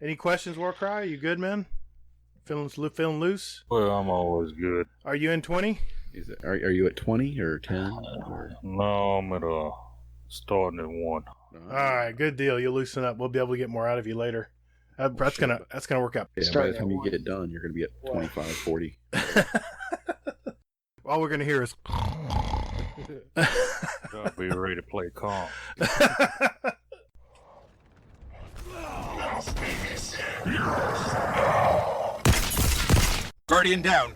Any questions, Warcry? You good, man? Feeling loose? Well, I'm always good. Are you in 20? Are you at 20 or 10? Or... No, I'm at starting at 1. All right, good deal. You'll loosen up. We'll be able to get more out of you later. That's gonna work out. Yeah, by the time you get it done, you're gonna be at 25, 40. All we're gonna hear is. Gotta be ready to play calm. Guardian down.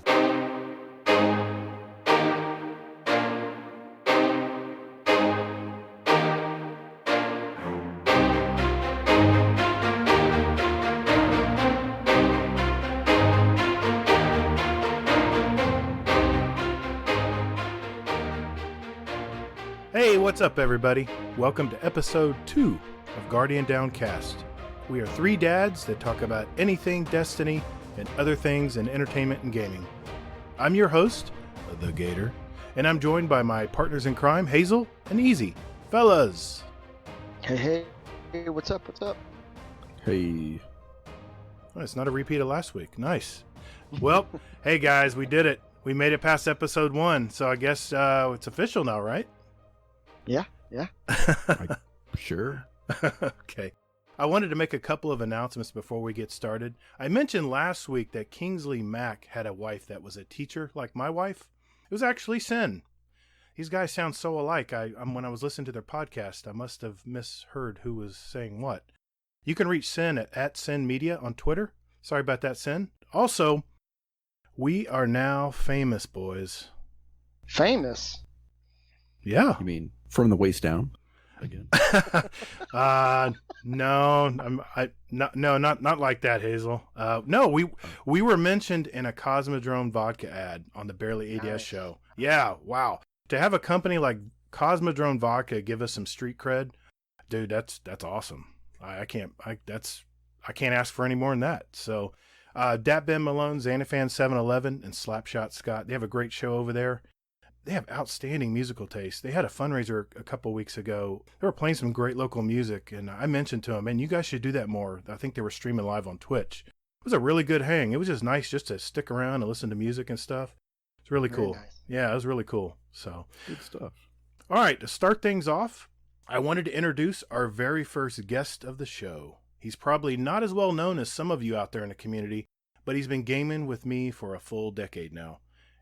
Hey, what's up, everybody? Welcome to episode 2 of Guardian Downcast. We are 3 dads that talk about anything Destiny and other things in entertainment and gaming. I'm your host, The Gator, and I'm joined by my partners in crime, Hazel and Easy. Fellas! Hey, what's up? Hey. Oh, it's not a repeat of last week. Nice. Well, hey guys, we did it. We made it past episode 1, so I guess it's official now, right? Yeah. Sure. Okay. I wanted to make a couple of announcements before we get started. I mentioned last week that Kingsley Mack had a wife that was a teacher like my wife. It was actually Sin. These guys sound so alike. When I was listening to their podcast, I must have misheard who was saying what. You can reach Sin at Sin Media on Twitter. Sorry about that, Sin. Also, we are now famous, boys. Famous? Yeah. You mean from the waist down? Again. No, not like that, Hazel. No, we were mentioned in a Cosmodrome vodka ad on the Barely ADS Nice. show. Yeah, wow. To have a company like Cosmodrome Vodka give us some street cred, dude, that's awesome. I can't ask for any more than that. So, Dat Ben Malone, Xanafan 711, and Slapshot Scott, they have a great show over there. They have outstanding musical taste. They had a fundraiser a couple weeks ago. They were playing some great local music, and I mentioned to them, man, you guys should do that more. I think they were streaming live on Twitch. It was a really good hang. It was just nice just to stick around and listen to music and stuff. It's really Very cool. nice. Yeah, it was really cool. So, Good stuff. all right, to start things off, I wanted to introduce our very first guest of the show. He's probably not as well known as some of you out there in the community, but he's been gaming with me for a full decade now.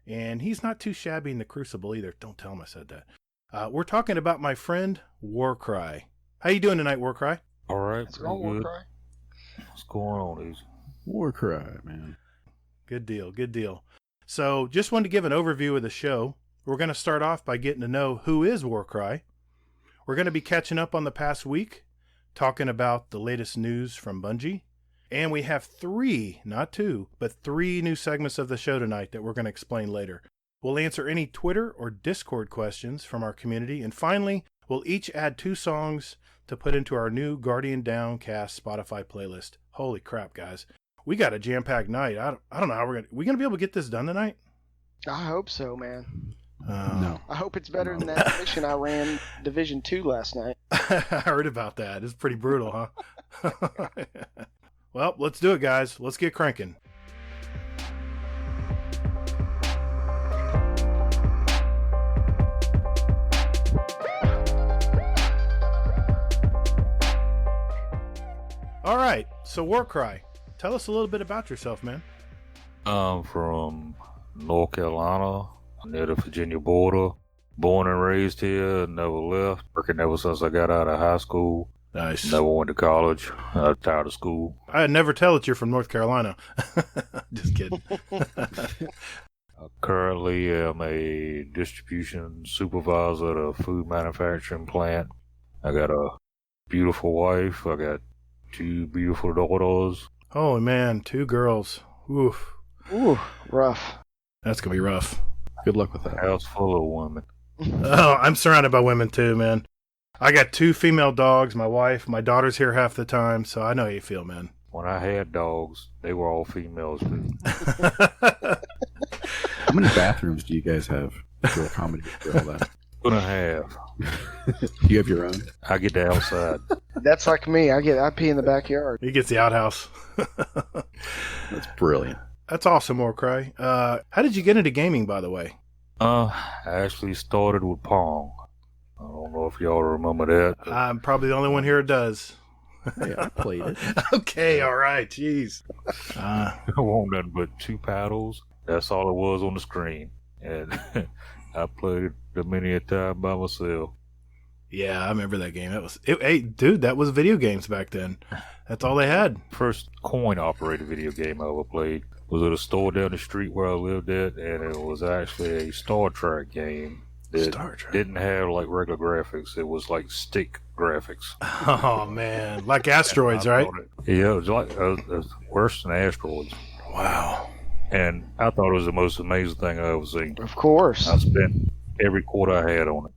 And he's not too shabby in the Crucible either. Don't tell him I said that. We're talking about my friend, Warcry. How you doing tonight, Warcry? All right, Let's pretty go, good. Warcry. What's going on, Easy? Warcry, man. Good deal. So just wanted to give an overview of the show. We're going to start off by getting to know who is Warcry. We're going to be catching up on the past week, talking about the latest news from Bungie. And we have 3, not 2, but 3 new segments of the show tonight that we're going to explain later. We'll answer any Twitter or Discord questions from our community. And finally, we'll each add 2 songs to put into our new Guardian Downcast Spotify playlist. Holy crap, guys. We got a jam-packed night. I don't know how we going to be able to get this done tonight? I hope so, man. No. I hope it's better than that mission I ran Division 2 last night. I heard about that. It's pretty brutal, huh? Well, let's do it, guys. Let's get cranking. All right. So, Warcry, tell us a little bit about yourself, man. I'm from North Carolina, near the Virginia border. Born and raised here, never left. Working ever since I got out of high school. Nice. Never went to college. I was tired of school. I'd never tell that you're from North Carolina. Just kidding. I currently am a distribution supervisor at a food manufacturing plant. I got a beautiful wife. I got 2 beautiful daughters. Oh, man. 2 girls. Oof. Ooh, rough. That's going to be rough. Good luck with that. House full of women. Oh, I'm surrounded by women too, man. I got 2 female dogs, my wife, my daughter's here half the time, so I know how you feel, man. When I had dogs, they were all females too. How many bathrooms do you guys have to accommodate for all that? 2.5. You have your own? I get the outside. That's like me. I pee in the backyard. He gets the outhouse. That's brilliant. That's awesome, Warcry. How did you get into gaming, by the way? I actually started with Pong. I don't know if y'all remember that. but I'm probably the only one here who does. Hey, I played it. Okay, all right, jeez. It wasn't nothing but two paddles. That's all it was on the screen. And I played it the many a time by myself. Yeah, I remember that game. Hey, dude, that was video games back then. That's all they had. First coin-operated video game I ever played was at a store down the street where I lived at, and it was actually a Star Trek game that Star Trek. didn't have like regular graphics. It was like stick graphics. Oh man, like asteroids, right? Yeah, it was like worse than asteroids. Wow. And I thought it was the most amazing thing I ever seen. Of course. I spent every quarter I had on it.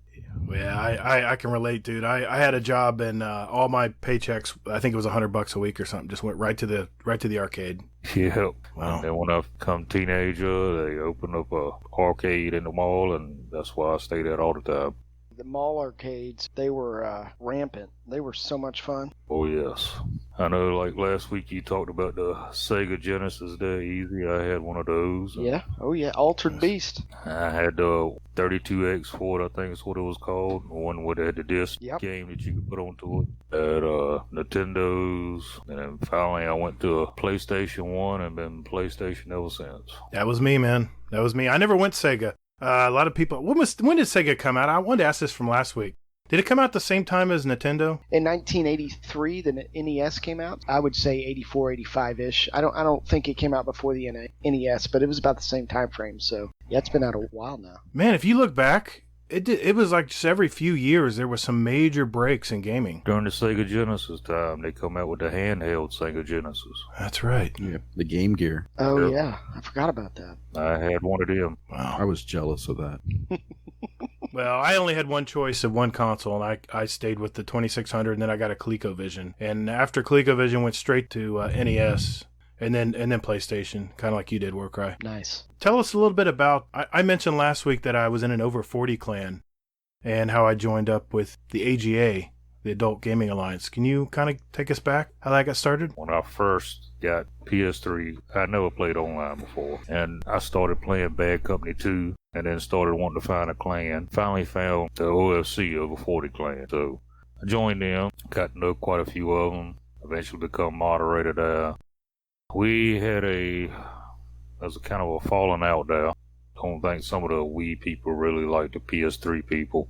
Yeah, I can relate, dude. I had a job and all my paychecks, I think it was $100 a week or something, just went right to the arcade. Yeah. Wow. And then when I become teenager, they opened up a arcade in the mall, and that's why I stayed at all the time. The mall arcades, they were rampant. They were so much fun. Oh, yes. I know, like last week you talked about the Sega Genesis there, easy. I had one of those. Yeah. Oh, yeah. Altered Beast. I had the 32X for it, I think is what it was called. The one where they had the disc game that you could put onto it. At Nintendo's. And then finally I went to a PlayStation 1 and been PlayStation ever since. That was me, man. That was me. I never went Sega. A lot of people. When did Sega come out? I wanted to ask this from last week. Did it come out the same time as Nintendo? In 1983, the NES came out. I would say 84, 85-ish. I don't think it came out before the NES, but it was about the same time frame. So yeah, it's been out a while now. Man, if you look back, it was like just every few years there was some major breaks in gaming. During the Sega Genesis time, they come out with the handheld Sega Genesis. That's right. Yeah, the Game Gear. Oh Yep. yeah, I forgot about that. I had one of them. Wow. I was jealous of that. Well, I only had one choice of one console, and I stayed with the 2600, and then I got a ColecoVision. And after ColecoVision, went straight to NES, and then PlayStation, kind of like you did, Warcry. Nice. Tell us a little bit about. I mentioned last week that I was in an over 40 clan, and how I joined up with the AGA, the Adult Gaming Alliance. Can you kind of take us back how that got started? When I first got PS3, I never played online before. And I started playing Bad Company 2, and then started wanting to find a clan. Finally found the OFC Over 40 clan. So I joined them, got to know quite a few of them, eventually become moderator there. We had there was a kind of a falling out there. Don't think some of the Wii people really like the PS3 people.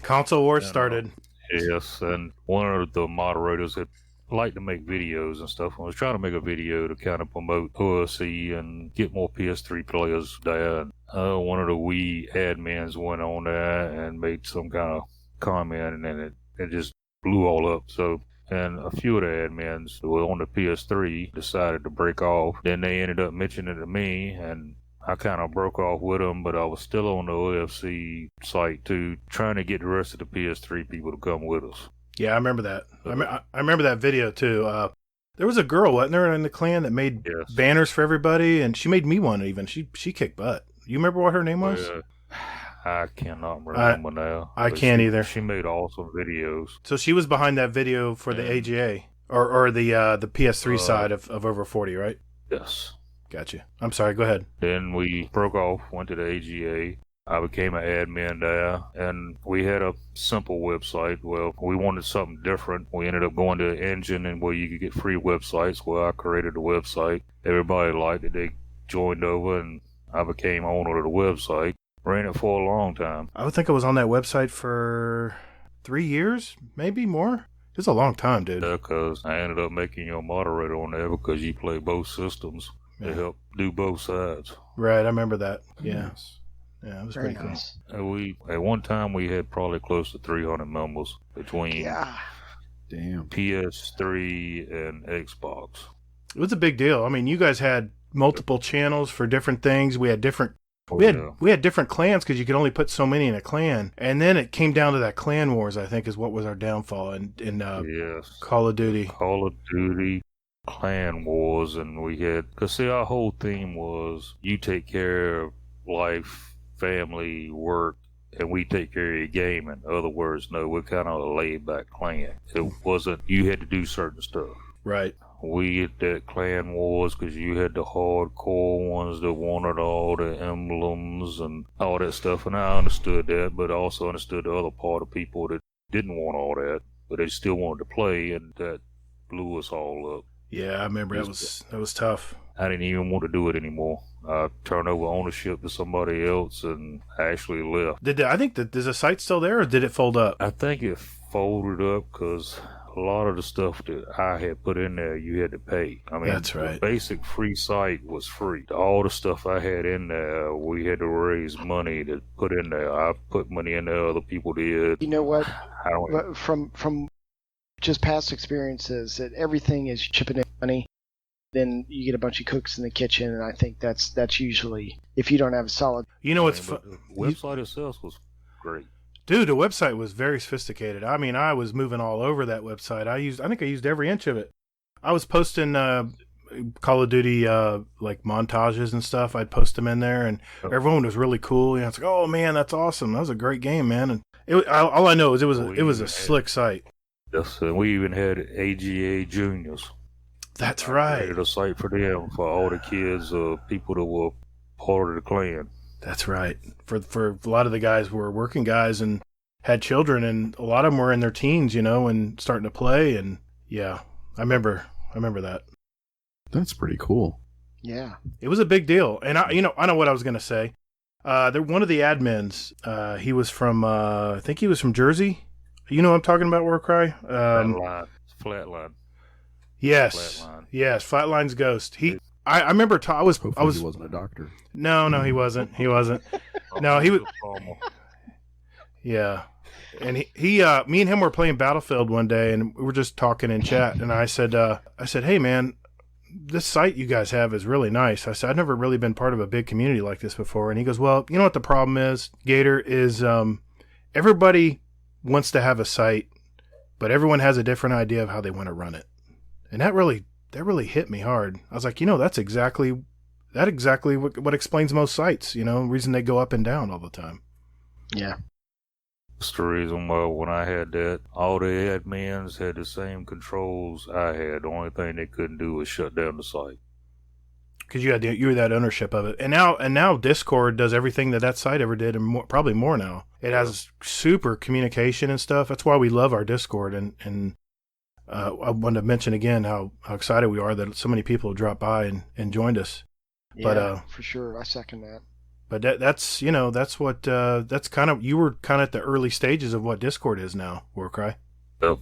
Console wars started. Yes, and one of the moderators had liked to make videos and stuff. I was trying to make a video to kind of promote OSC and get more PS3 players there. And, one of the Wii admins went on there and made some kind of comment, and then it just blew all up. So, and a few of the admins who were on the PS3 decided to break off. Then they ended up mentioning it to me, and I kind of broke off with them, but I was still on the OFC site too, trying to get the rest of the PS3 people to come with us. Yeah, I remember that. I remember that video too. There was a girl, wasn't there, in the clan that made banners for everybody, and she made me one even. She kicked butt. You remember what her name was? I cannot remember now. I can't either. She made awesome videos. So she was behind that video for the AGA or the PS3 side of Over 40, right? Yes. Gotcha. I'm sorry. Go ahead. Then we broke off, went to the AGA. I became an admin there, and we had a simple website. Well, we wanted something different. We ended up going to Engine, and where you could get free websites. Well, I created a website. Everybody liked it. They joined over, and I became owner of the website. Ran it for a long time. I would think I was on that website for 3 years, maybe more. It was a long time, dude. Yeah, because I ended up making you a moderator on there because you play both systems. To help do both sides. Right, I remember that. Yeah. Yeah, it was Very pretty cool. nice. At one time we had probably close to 300 members between Damn. PS3 and Xbox. It was a big deal. I mean, you guys had multiple channels for different things. We had different we had different clans because you could only put so many in a clan. And then it came down to that clan wars, I think, is what was our downfall in Call of Duty. Call of Duty, clan wars, and we had, because see, our whole theme was you take care of life, family, work, and we take care of your game. In other words, no, we're kind of a laid-back clan. It wasn't, you had to do certain stuff. Right. We had that clan wars because you had the hardcore ones that wanted all the emblems and all that stuff, and I understood that, but I also understood the other part of people that didn't want all that, but they still wanted to play, and that blew us all up. Yeah, I remember that was tough. I didn't even want to do it anymore. I turned over ownership to somebody else and actually left. Is the site still there, or did it fold up? I think it folded up because a lot of the stuff that I had put in there, you had to pay. I mean, That's right. The basic free site was free. All the stuff I had in there, we had to raise money to put in there. I put money in there, other people did. You know what? I don't. From just past experiences, that everything is chipping in money. Then you get a bunch of cooks in the kitchen, and I think that's usually, if you don't have a solid. You know what's The website itself was great. Dude, the website was very sophisticated. I mean, I was moving all over that website. I think I used every inch of it. I was posting Call of Duty like montages and stuff. I'd post them in there, and everyone was really cool. You know, it's like, oh man, that's awesome. That was a great game, man. And all I know is it was a slick site. Yes, and we even had AGA juniors. That's right. Created a site for them, for all the kids, people that were part of the clan. That's right. For a lot of the guys were working guys and had children, and a lot of them were in their teens, you know, and starting to play. And yeah, I remember that. That's pretty cool. Yeah, it was a big deal. And I know what I was going to say. One of the admins, he was from, I think he was from Jersey. You know what I'm talking about, Warcry? Flatline. Yes. Flatline. Yes, Flatline's Ghost. I remember I was He wasn't a doctor. No, he wasn't. He wasn't. No, he was. Yeah. And me and him were playing Battlefield one day, and we were just talking in chat, and I said, hey man, this site you guys have is really nice. I said, I've never really been part of a big community like this before. And he goes, well, you know what the problem is, Gator, is everybody wants to have a site, but everyone has a different idea of how they want to run it. And that really hit me hard. I was like, that's exactly what explains most sites, the reason they go up and down all the time. Yeah. That's the reason why when I had that, all the admins had the same controls I had. The only thing they couldn't do was shut down the site. Because you were that ownership of it. And now Discord does everything that site ever did, and more, probably more now. It has super communication and stuff. That's why we love our Discord. And I wanted to mention again how excited we are that so many people dropped by and joined us. Yeah, but, for sure. I second that. But that's what, that's you were kind of at the early stages of what Discord is now, Warcry. Yep.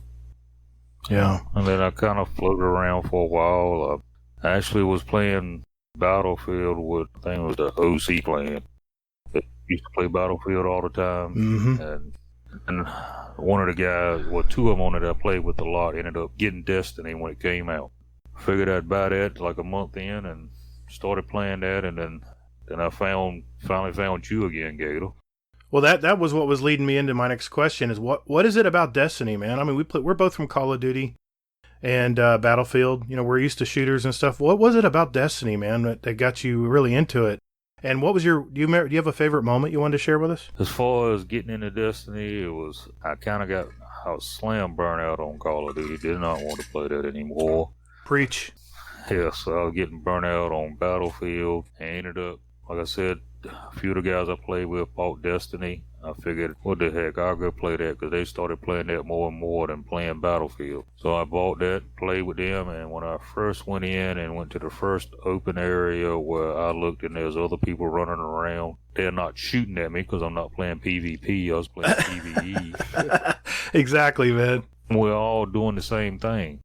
Yeah. And then I kind of floated around for a while. I actually was playing Battlefield with, I think it was the OC clan. That used to play Battlefield all the time. Mm-hmm. And one of the guys, two of them on it I played with a lot, ended up getting Destiny when it came out. Figured I'd buy that like a month in and started playing that, and then I finally found you again, Gator. Well, that was what was leading me into my next question is what is it about Destiny, man? I mean, we're both from Call of Duty and Battlefield. We're used to shooters and stuff. What was it about Destiny, man, that got you really into it? And what was do you have a favorite moment you wanted to share with us? As far as getting into Destiny, I was slam burnt out on Call of Duty. Did not want to play that anymore. Preach. Yeah, so I was getting burnt out on Battlefield and ended up, like I said, a few of the guys I played with bought Destiny. I figured, what the heck, I'll go play that because they started playing that more and more than playing Battlefield. So I bought that, played with them, and when I first went in and went to the first open area where I looked and there's other people running around, they're not shooting at me because I'm not playing PvP, I was playing PvE. Exactly, man. We're all doing the same thing.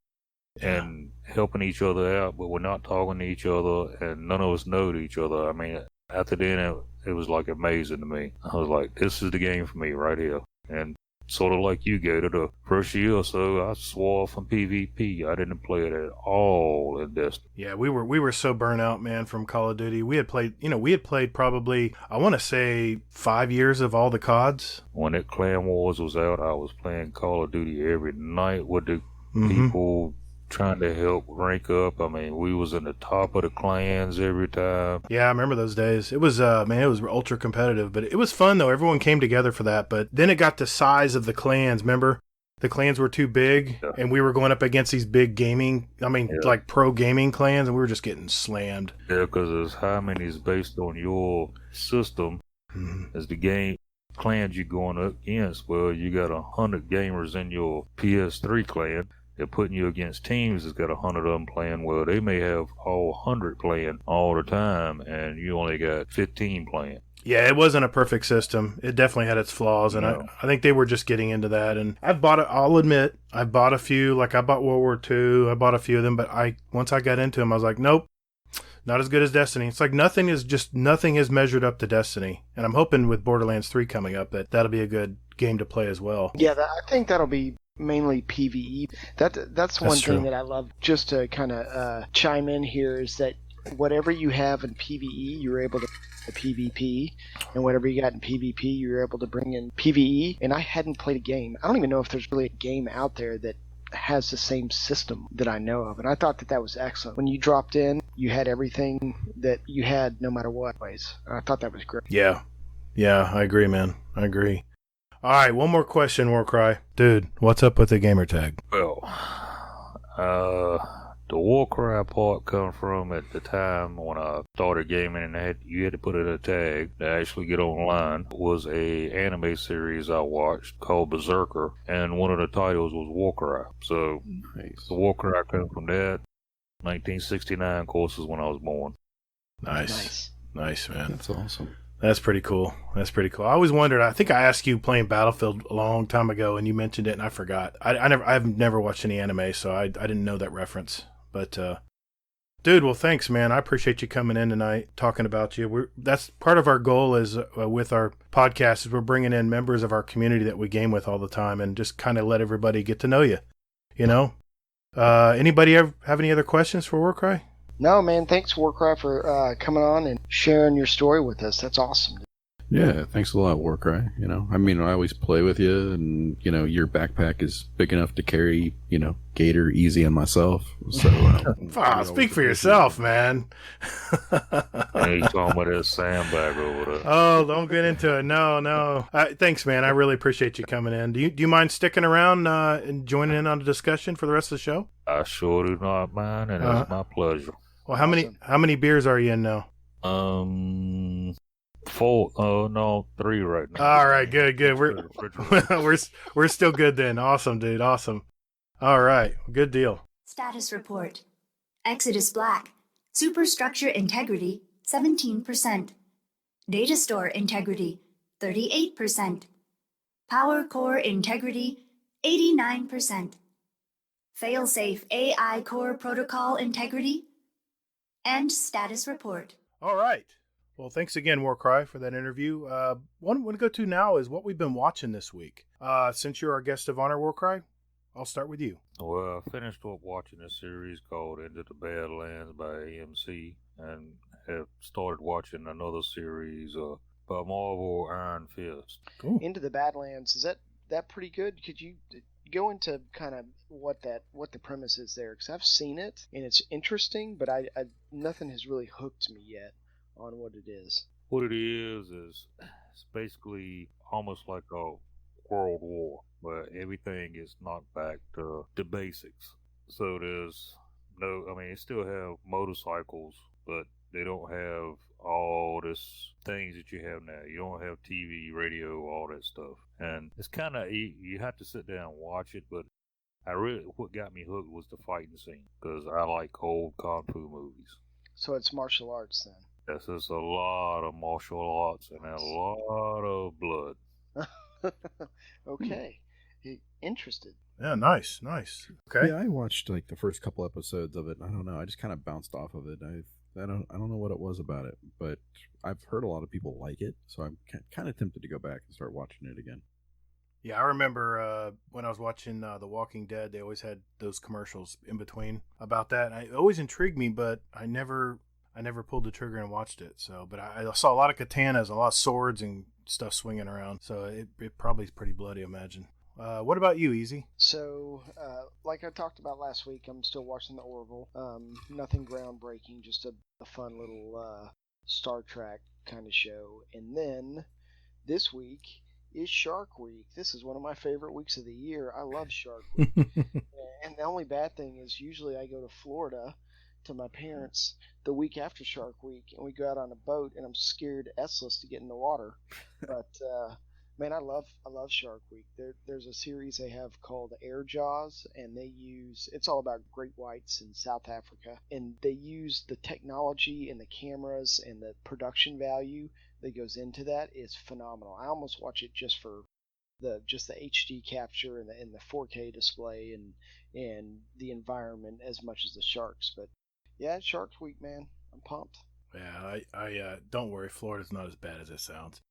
And helping each other out, but we're not talking to each other, and none of us know each other. I mean, after then, it was like amazing to me. I was like, this is the game for me right here. And sort of like you, Gator, the first year or so, I swore from PvP. I didn't play it at all in Destiny. Yeah, we were so burnt out, man, from Call of Duty. We had played probably, I want to say, 5 years of all the CODs. When that Clan Wars was out, I was playing Call of Duty every night with the people trying to help rank up. I mean, we was in the top of the clans every time. Yeah, I remember those days. It was man, it was ultra competitive, but it was fun though. Everyone came together for that. But then it got the size of the clans. Remember, the clans were too big, Yeah. and we were going up against these big gaming. I mean, Yeah. like pro gaming clans, and we were just getting slammed. Yeah, because it's how many is based on your system Mhm. as the game clans you're going up against. Well, you got 100 gamers in your PS3 clan. They're putting you against teams that's got 100 of them playing. Well, they may have all 100 playing all the time, and you only got 15 playing. Yeah, it wasn't a perfect system. It definitely had its flaws, and No. I think they were just getting into that. And I've bought it. I'll admit, I bought a few. Like I bought World War II. I bought a few of them, but once I got into them, I was like, nope, not as good as Destiny. It's like nothing is measured up to Destiny. And I'm hoping with Borderlands 3 coming up that'll be a good game to play as well. Yeah, I think that'll be mainly PvE. That's one That's thing true. that I love. Just to kind of chime in here is that whatever you have in PvE, you're able to the PvP, and whatever you got in PvP, you're able to bring in PvE. And I hadn't played a game. I don't even know if there's really a game out there that has the same system that I know of, and I thought that was excellent. When you dropped in, you had everything that you had no matter what ways. I thought that was great. Yeah, I agree, man. I agree. All right, one more question, Warcry. Dude, what's up with the gamer tag? Well, the Warcry part come from at the time when I started gaming, and you had to put in a tag to actually get online. It was a anime series I watched called Berserker, and one of the titles was Warcry. So Nice. the Warcry come from that. 1969, of course, is when I was born. Nice, man. That's awesome. That's pretty cool. I always wondered. I think I asked you playing Battlefield a long time ago, and you mentioned it, and I forgot. I've never watched any anime, so I didn't know that reference. But, dude, well, thanks, man. I appreciate you coming in tonight, talking about you. That's part of our goal is with our podcast is we're bringing in members of our community that we game with all the time, and just kind of let everybody get to know you. You know. Anybody ever have any other questions for Warcry? No, man, thanks, Warcry, for coming on and sharing your story with us. That's awesome. Yeah, thanks a lot, Warcry. You know, I mean, I always play with you, and you know, your backpack is big enough to carry, you know, Gator easy on myself. So, Speak for yourself, man. And you talking about that sandbag over there. Oh, don't get into it. No. Thanks, man. I really appreciate you coming in. Do you mind sticking around and joining in on the discussion for the rest of the show? I sure do not mind, and it's my pleasure. Well, how many beers are you in now? 4, no, 3 right now. All right, good. We're still good then. Awesome, dude. Awesome. All right, good deal. Status report. Exodus Black. Superstructure integrity, 17%. Data store integrity, 38%. Power core integrity, 89%. Failsafe AI core protocol integrity, and status report. All right. Well, thanks again, Warcry, for that interview. One I want to go to now is what we've been watching this week. Since you're our guest of honor, Warcry, I'll start with you. Well, I finished up watching a series called Into the Badlands by AMC, and have started watching another series by Marvel, Iron Fist. Cool. Into the Badlands, is that pretty good? Could you go into kind of what the premise is there? Because I've seen it and it's interesting, but I nothing has really hooked me yet on what it is. What it is it's basically almost like a World War, where everything is knocked back to the basics. So there's they still have motorcycles, but they don't have all this things that you have now. You don't have TV, radio, all that stuff. And it's kind of, you have to sit down and watch it, but what got me hooked was the fighting scene, because I like old Kung Fu movies. So it's martial arts then. Yes, there's a lot of martial arts and a lot of blood. Okay. Interested. Yeah, nice. Okay. Yeah, I watched like the first couple episodes of it. I don't know. I just kind of bounced off of it. I don't know what it was about it, but I've heard a lot of people like it, so I'm kind of tempted to go back and start watching it again. Yeah, I remember when I was watching The Walking Dead, they always had those commercials in between about that. And it always intrigued me, but I never pulled the trigger and watched it. So, but I saw a lot of katanas, a lot of swords and stuff swinging around. So it probably is pretty bloody, I imagine. What about you, Easy? So, like I talked about last week, I'm still watching the Orville. Nothing groundbreaking, just a fun little Star Trek kind of show. And then this week is Shark Week. This is one of my favorite weeks of the year. I love Shark Week. And the only bad thing is usually I go to Florida to my parents the week after Shark Week, and we go out on a boat, and I'm scared S-less to get in the water. But man, I love Shark Week. There's a series they have called Air Jaws, and it's all about great whites in South Africa, and they use the technology and the cameras and the production value that goes into that is phenomenal. I almost watch it just for the HD capture and the 4K display and the environment as much as the sharks. But yeah, it's Shark Week, man. I'm pumped. Yeah, I don't worry. Florida's not as bad as it sounds.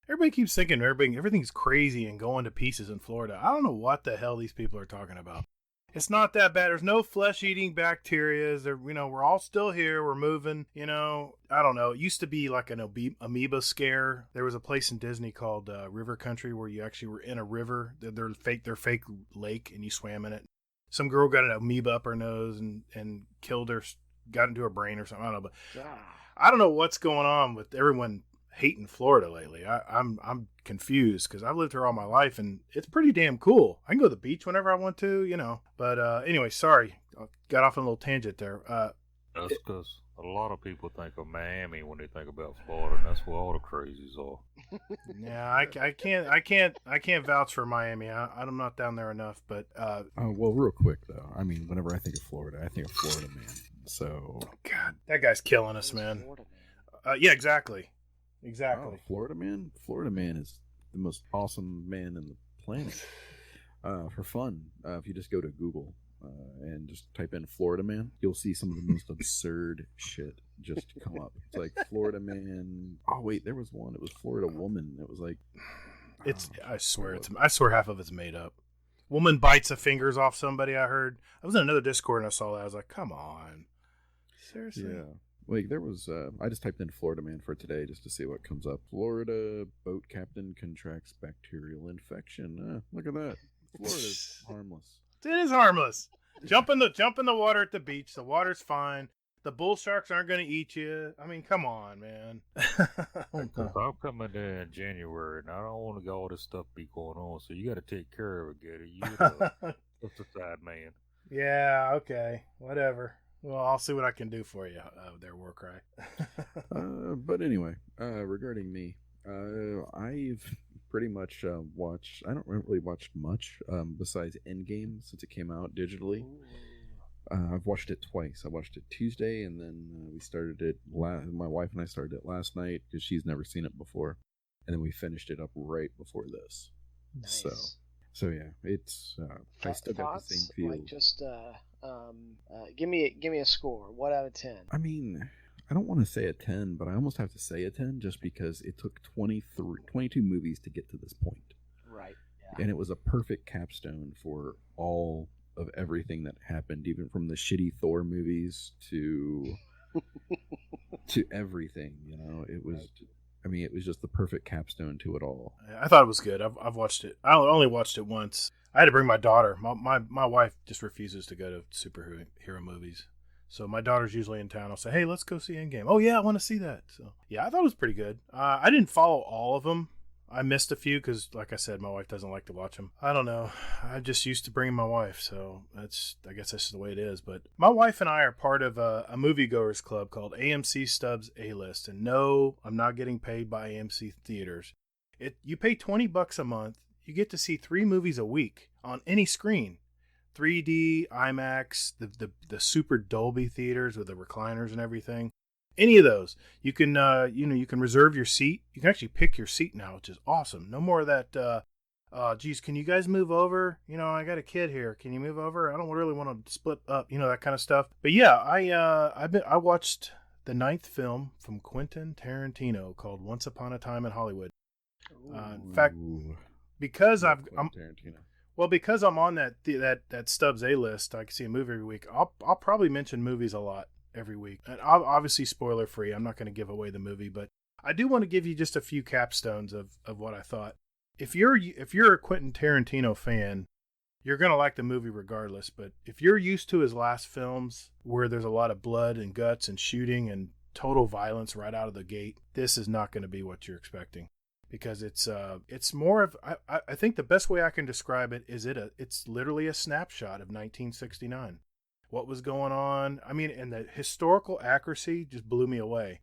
Everybody keeps thinking everything's crazy and going to pieces in Florida. I don't know what the hell these people are talking about. It's not that bad. There's no flesh-eating bacteria. We're all still here. We're moving. I don't know. It used to be like an amoeba scare. There was a place in Disney called River Country where you actually were in a river. Their fake lake, and you swam in it. Some girl got an amoeba up her nose and killed her, got into her brain or something. I don't know, but I don't know what's going on with everyone hating Florida lately. I'm confused because I've lived here all my life and it's pretty damn cool. I can go to the beach whenever I want to, But anyway, sorry, I got off on a little tangent there. That's because a lot of people think of Miami when they think about Florida, and that's where all the crazies are. Yeah, I can't vouch for Miami. I'm not down there enough. But well, real quick though, I mean, whenever I think of Florida, I think of Florida Man. So God, that guy's killing us, man. Yeah, exactly. Oh, Florida Man? Florida Man is the most awesome man in the planet. For fun, if you just go to Google and just type in Florida Man, you'll see some of the most absurd shit just come up. It's like Florida Man. Oh wait, there was one. It was Florida Woman. It was like I swear half of it's made up. Woman bites the fingers off somebody. I heard. I was in another Discord and I saw that. I was like, come on, seriously. Yeah. Like there was, I just typed in Florida Man for today just to see what comes up. Florida boat captain contracts bacterial infection. Look at that. Florida's harmless. It is harmless. Jump in the water at the beach. The water's fine. The bull sharks aren't going to eat you. I mean, come on, man. I'm coming there in January, and I don't want to get all this stuff be going on. So you got to take care of it, Getty. You're the side man. Yeah. Okay. Whatever. Well, I'll see what I can do for you there, Warcry. But anyway, regarding me, I've pretty much watched, I don't really watch much besides Endgame since it came out digitally. I've watched it twice. I watched it Tuesday, and then we started it, my wife and I started it last night because she's never seen it before. And then we finished it up right before this. Nice. So yeah, it's, I still got the same feel. Like just, give me a score. 1 out of 10. I mean, I don't want to say a 10, but I almost have to say a 10 just because it took 22 movies to get to this point. Right. Yeah. And it was a perfect capstone for all of everything that happened, even from the shitty Thor movies to everything, It was it was just the perfect capstone to it all. I thought it was good. I've watched it. I only watched it once. I had to bring my daughter. My wife just refuses to go to superhero movies. So my daughter's usually in town. I'll say, hey, let's go see Endgame. Oh, yeah, I want to see that. So, yeah, I thought it was pretty good. I didn't follow all of them. I missed a few because, like I said, my wife doesn't like to watch them. I don't know. I'm just used to bringing my wife, so I guess that's just the way it is. But my wife and I are part of a moviegoers club called AMC Stubs A-List. And no, I'm not getting paid by AMC Theaters. You pay $20 a month. You get to see 3 movies a week on any screen. 3D, IMAX, the super Dolby theaters with the recliners and everything. Any of those. You can you can reserve your seat. You can actually pick your seat now, which is awesome. No more of that geez, can you guys move over? I got a kid here. Can you move over? I don't really want to split up, that kind of stuff. But yeah, I watched the 9th film from Quentin Tarantino called Once Upon a Time in Hollywood. In fact, because I'm on that Stubbs A list, I can see a movie every week. I'll probably mention movies a lot every week. And obviously spoiler free. I'm not going to give away the movie, but I do want to give you just a few capstones of what I thought. if you're a Quentin Tarantino fan, you're going to like the movie regardless. But if you're used to his last films where there's a lot of blood and guts and shooting and total violence right out of the gate, this is not going to be what you're expecting, because it's more of, I think the best way I can describe it is it's literally a snapshot of 1969. What was going on. I mean, and the historical accuracy just blew me away.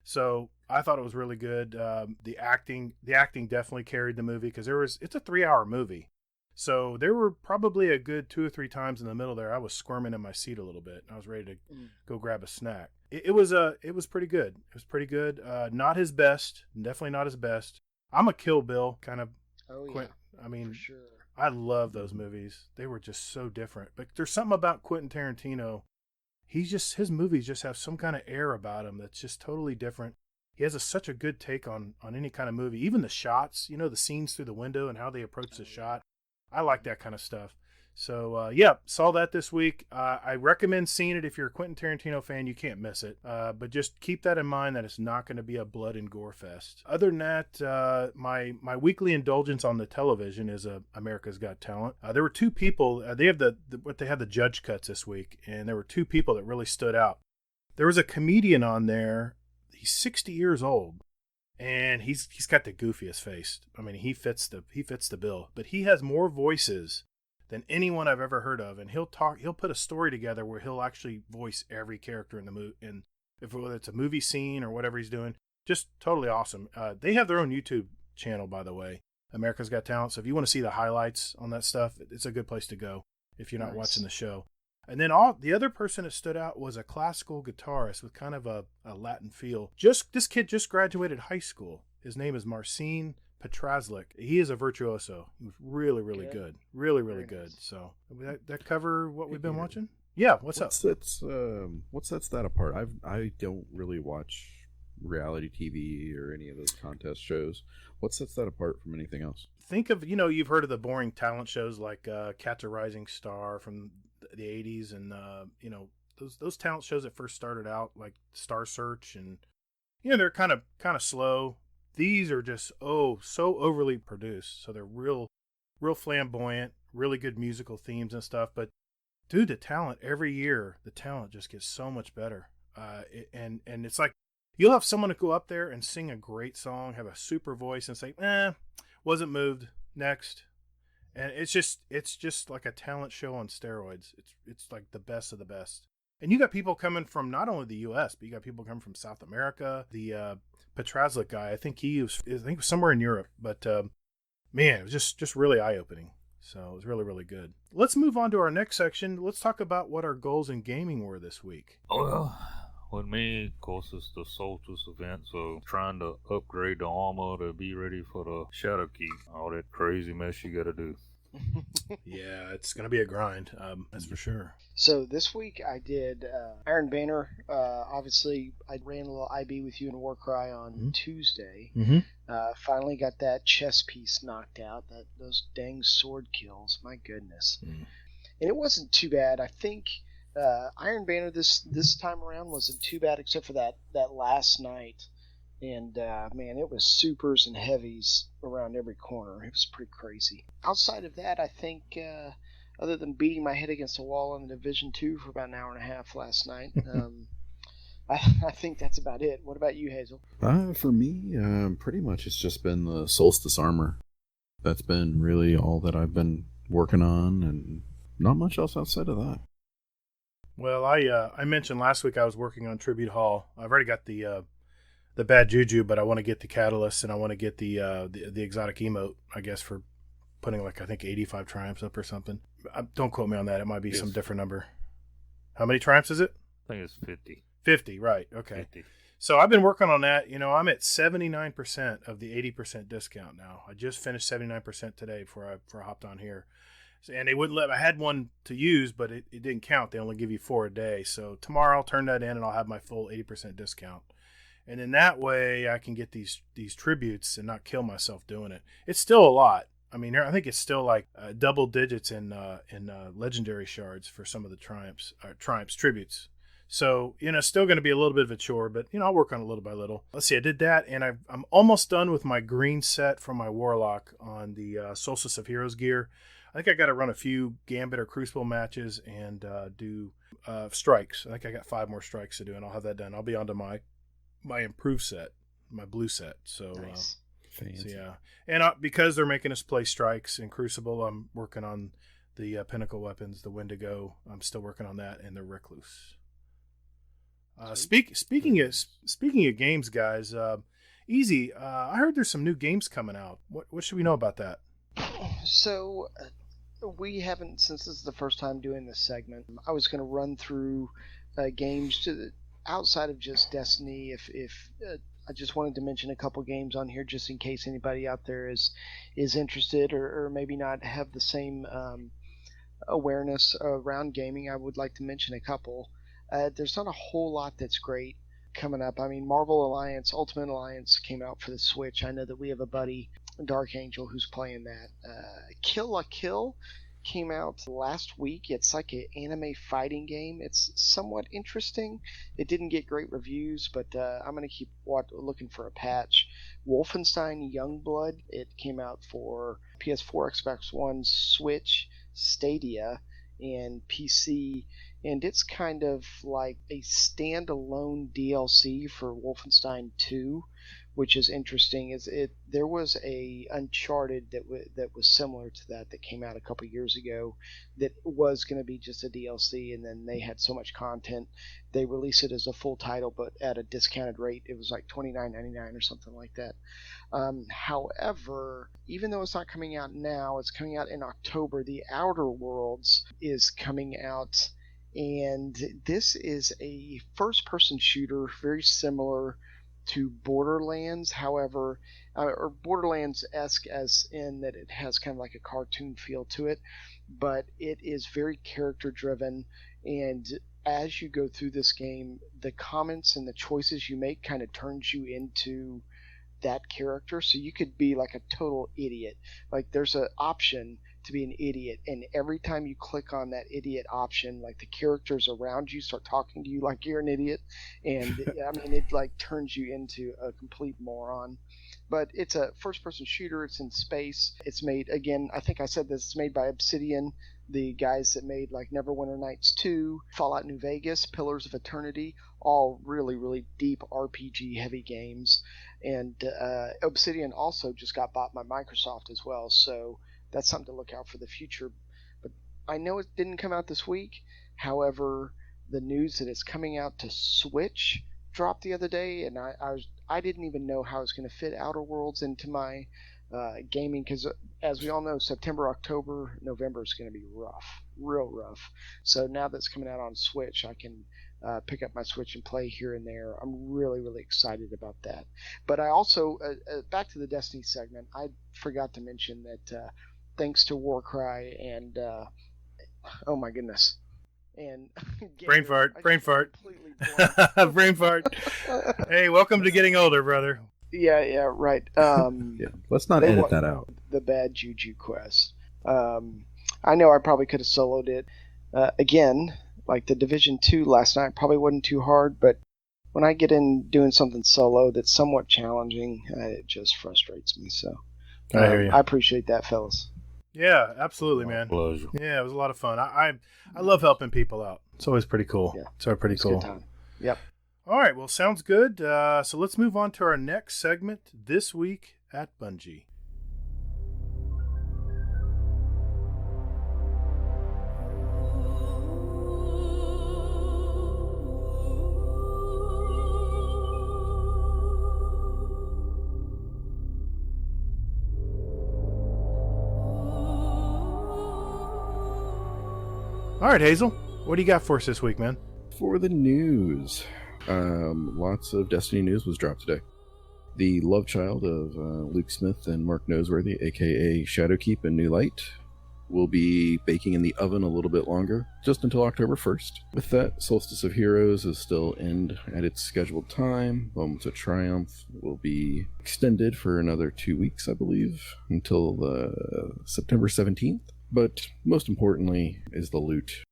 So I thought it was really good. The acting definitely carried the movie, because it's a 3-hour movie. So there were probably a good 2 or 3 times in the middle there I was squirming in my seat a little bit, and I was ready to go grab a snack. It was pretty good. It was pretty good. Not his best, definitely not his best. I'm a Kill Bill kind of. Oh yeah. I mean, for sure. I love those movies. They were just so different. But there's something about Quentin Tarantino. His movies just have some kind of air about them that's just totally different. He has such a good take on any kind of movie. Even the shots, the scenes through the window and how they approach the shot. I like that kind of stuff. So, saw that this week. I recommend seeing it if you're a Quentin Tarantino fan. You can't miss it. But just keep that in mind that it's not going to be a blood and gore fest. Other than that, my weekly indulgence on the television is America's Got Talent. There were 2 people. They have the judge cuts this week, and there were 2 people that really stood out. There was a comedian on there. He's 60 years old. And he's got the goofiest face. I mean, he fits the bill. But he has more voices than anyone I've ever heard of. And he'll put a story together where he'll actually voice every character in the movie, and whether it's a movie scene or whatever he's doing. Just totally awesome. They have their own YouTube channel, by the way, America's Got Talent. So if you want to see the highlights on that stuff, it's a good place to go if you're not watching the show. And then the other person that stood out was a classical guitarist with kind of a Latin feel. This kid just graduated high school. His name is Marcin Petraslik. He is a virtuoso. He was really, really good. Really, really good. Nice. So that cover what we've been watching? Yeah. What's up? What sets that apart? I don't really watch reality TV or any of those contest shows. What sets that apart from anything else? Think of, you've heard of the boring talent shows like Catch a Rising Star from the 80s, and those talent shows that first started out like Star Search, and they're kind of slow. These are just so overly produced, so they're real flamboyant, really good musical themes and stuff. But dude, the talent every year, the talent just gets so much better. And it's like you'll have someone to go up there and sing a great song, have a super voice, and say, wasn't moved, next. And it's just like a talent show on steroids. It's like the best of the best. And you got people coming from not only the U.S., but you got people coming from South America. The Petraslik guy, I think he was somewhere in Europe. But man, it was just really eye opening. So it was really, really good. Let's move on to our next section. Let's talk about what our goals in gaming were this week. Well, with me, of course, it's the Solstice event, so trying to upgrade the armor to be ready for the Shadowkeep. All that crazy mess you gotta do. Yeah, it's going to be a grind, that's for sure. So this week I did Iron Banner. Obviously, I ran a little IB with you in Warcry on Tuesday. Mm-hmm. Finally got that chess piece knocked out. Those dang sword kills, my goodness. And it wasn't too bad. I think Iron Banner this time around wasn't too bad, except for that last night. And man, it was supers and heavies around every corner. It was pretty crazy. Outside of that, I think, other than beating my head against a wall in the Division 2 for about an hour and a half last night, I think that's about it. What about you, Hazel? For me, pretty much it's just been the Solstice armor. That's been really all that I've been working on, and not much else outside of that. Well, I mentioned last week I was working on Tribute Hall. I've already got the bad juju, but I want to get the catalyst, and I want to get the exotic emote, I guess, for putting I think 85 triumphs up or something. Don't quote me on that. It might be some different number. How many triumphs is it? I think it's 50. 50, right. Okay. 50. So I've been working on that. I'm at 79% of the 80% discount now. I just finished 79% today before I hopped on here. And they wouldn't I had one to use, but it didn't count. They only give you 4 a day. So tomorrow I'll turn that in and I'll have my full 80% discount. And in that way, I can get these tributes and not kill myself doing it. It's still a lot. I mean, I think it's still like double digits in legendary shards for some of the triumphs tributes. So, still going to be a little bit of a chore, but, I'll work on it little by little. Let's see, I did that, and I'm almost done with my green set from my Warlock on the Solstice of Heroes gear. I think I got to run a few Gambit or Crucible matches and do strikes. I think I got 5 more strikes to do, and I'll have that done. I'll be onto my improved set, my blue set. So, Nice. So yeah. And because they're making us play strikes in Crucible, I'm working on the pinnacle weapons, the Wendigo. I'm still working on that, and the Recluse. Speaking of games, guys, Easy. I heard there's some new games coming out. What should we know about that? So we haven't, since this is the first time doing this segment. I was going to run through games outside of just Destiny. If I just wanted to mention a couple games on here, just in case anybody out there is interested or maybe not have the same awareness around gaming. I would like to mention a couple. There's not a whole lot that's great coming up. I mean, Marvel Alliance, Ultimate Alliance came out for the Switch. I know that we have a buddy, Dark Angel, who's playing that. Kill la Kill came out last week. It's like an anime fighting game. It's somewhat interesting. It didn't get great reviews, but I'm going to keep looking for a patch. Wolfenstein Youngblood, it came out for PS4, Xbox One, Switch, Stadia, and PC, and it's kind of like a standalone DLC for Wolfenstein 2, which is interesting. There was a Uncharted that was similar to that came out a couple years ago that was going to be just a DLC, and then they had so much content they released it as a full title, but at a discounted rate. It was like $29.99 or something like that. However, even though it's not coming out now, it's coming out in October. The Outer Worlds is coming out, and this is a first-person shooter very similar to Borderlands, however, or Borderlands-esque as in that it has kind of like a cartoon feel to it, but it is very character-driven, and as you go through this game, the comments and the choices you make kind of turns you into that character. So you could be like a total idiot. Like there's an option to be an idiot, and every time you click on that idiot option, like the characters around you start talking to you like you're an idiot, and I mean it like turns you into a complete moron. But it's a first-person shooter. It's in space. It's made, again, I think I said this, it's made by Obsidian, the guys that made like Neverwinter Nights 2, Fallout New Vegas, Pillars of Eternity, all really, really deep RPG-heavy games. And Obsidian also just got bought by Microsoft as well, so that's something to look out for the future. But I know it didn't come out this week. However, the news that it's coming out to Switch dropped the other day, and I didn't even know how I was going to fit Outer Worlds into my gaming, because as we all know, September, October, November is going to be rough, real rough. So now that's coming out on Switch, I can pick up my Switch and play here and there. I'm really, really excited about that. But I also, back to the Destiny segment, I forgot to mention that thanks to Warcry and, oh my goodness. And brain fart. Brain fart. Hey, welcome to getting older, brother. Yeah, right. Yeah, let's not edit that out. The bad juju quest. I know I probably could have soloed it. Again, like the Division 2 last night probably wasn't too hard, but when I get in doing something solo that's somewhat challenging, it just frustrates me. So I hear you. I appreciate that, fellas. Yeah, absolutely, man. Pleasure. Yeah, it was a lot of fun. I love helping people out. It's always pretty cool. Yeah, it's pretty cool. Good time. Yep. All right, well, sounds good. So let's move on to our next segment, This Week at Bungie. All right, Hazel, what do you got for us this week, man? For the news, lots of Destiny news was dropped today. The love child of Luke Smith and Mark Noseworthy, aka Shadowkeep and New Light, will be baking in the oven a little bit longer, just until October 1st. With that, Solstice of Heroes is still at its scheduled time. Moments of Triumph will be extended for another 2 weeks, I believe, until September 17th. But most importantly is the loot.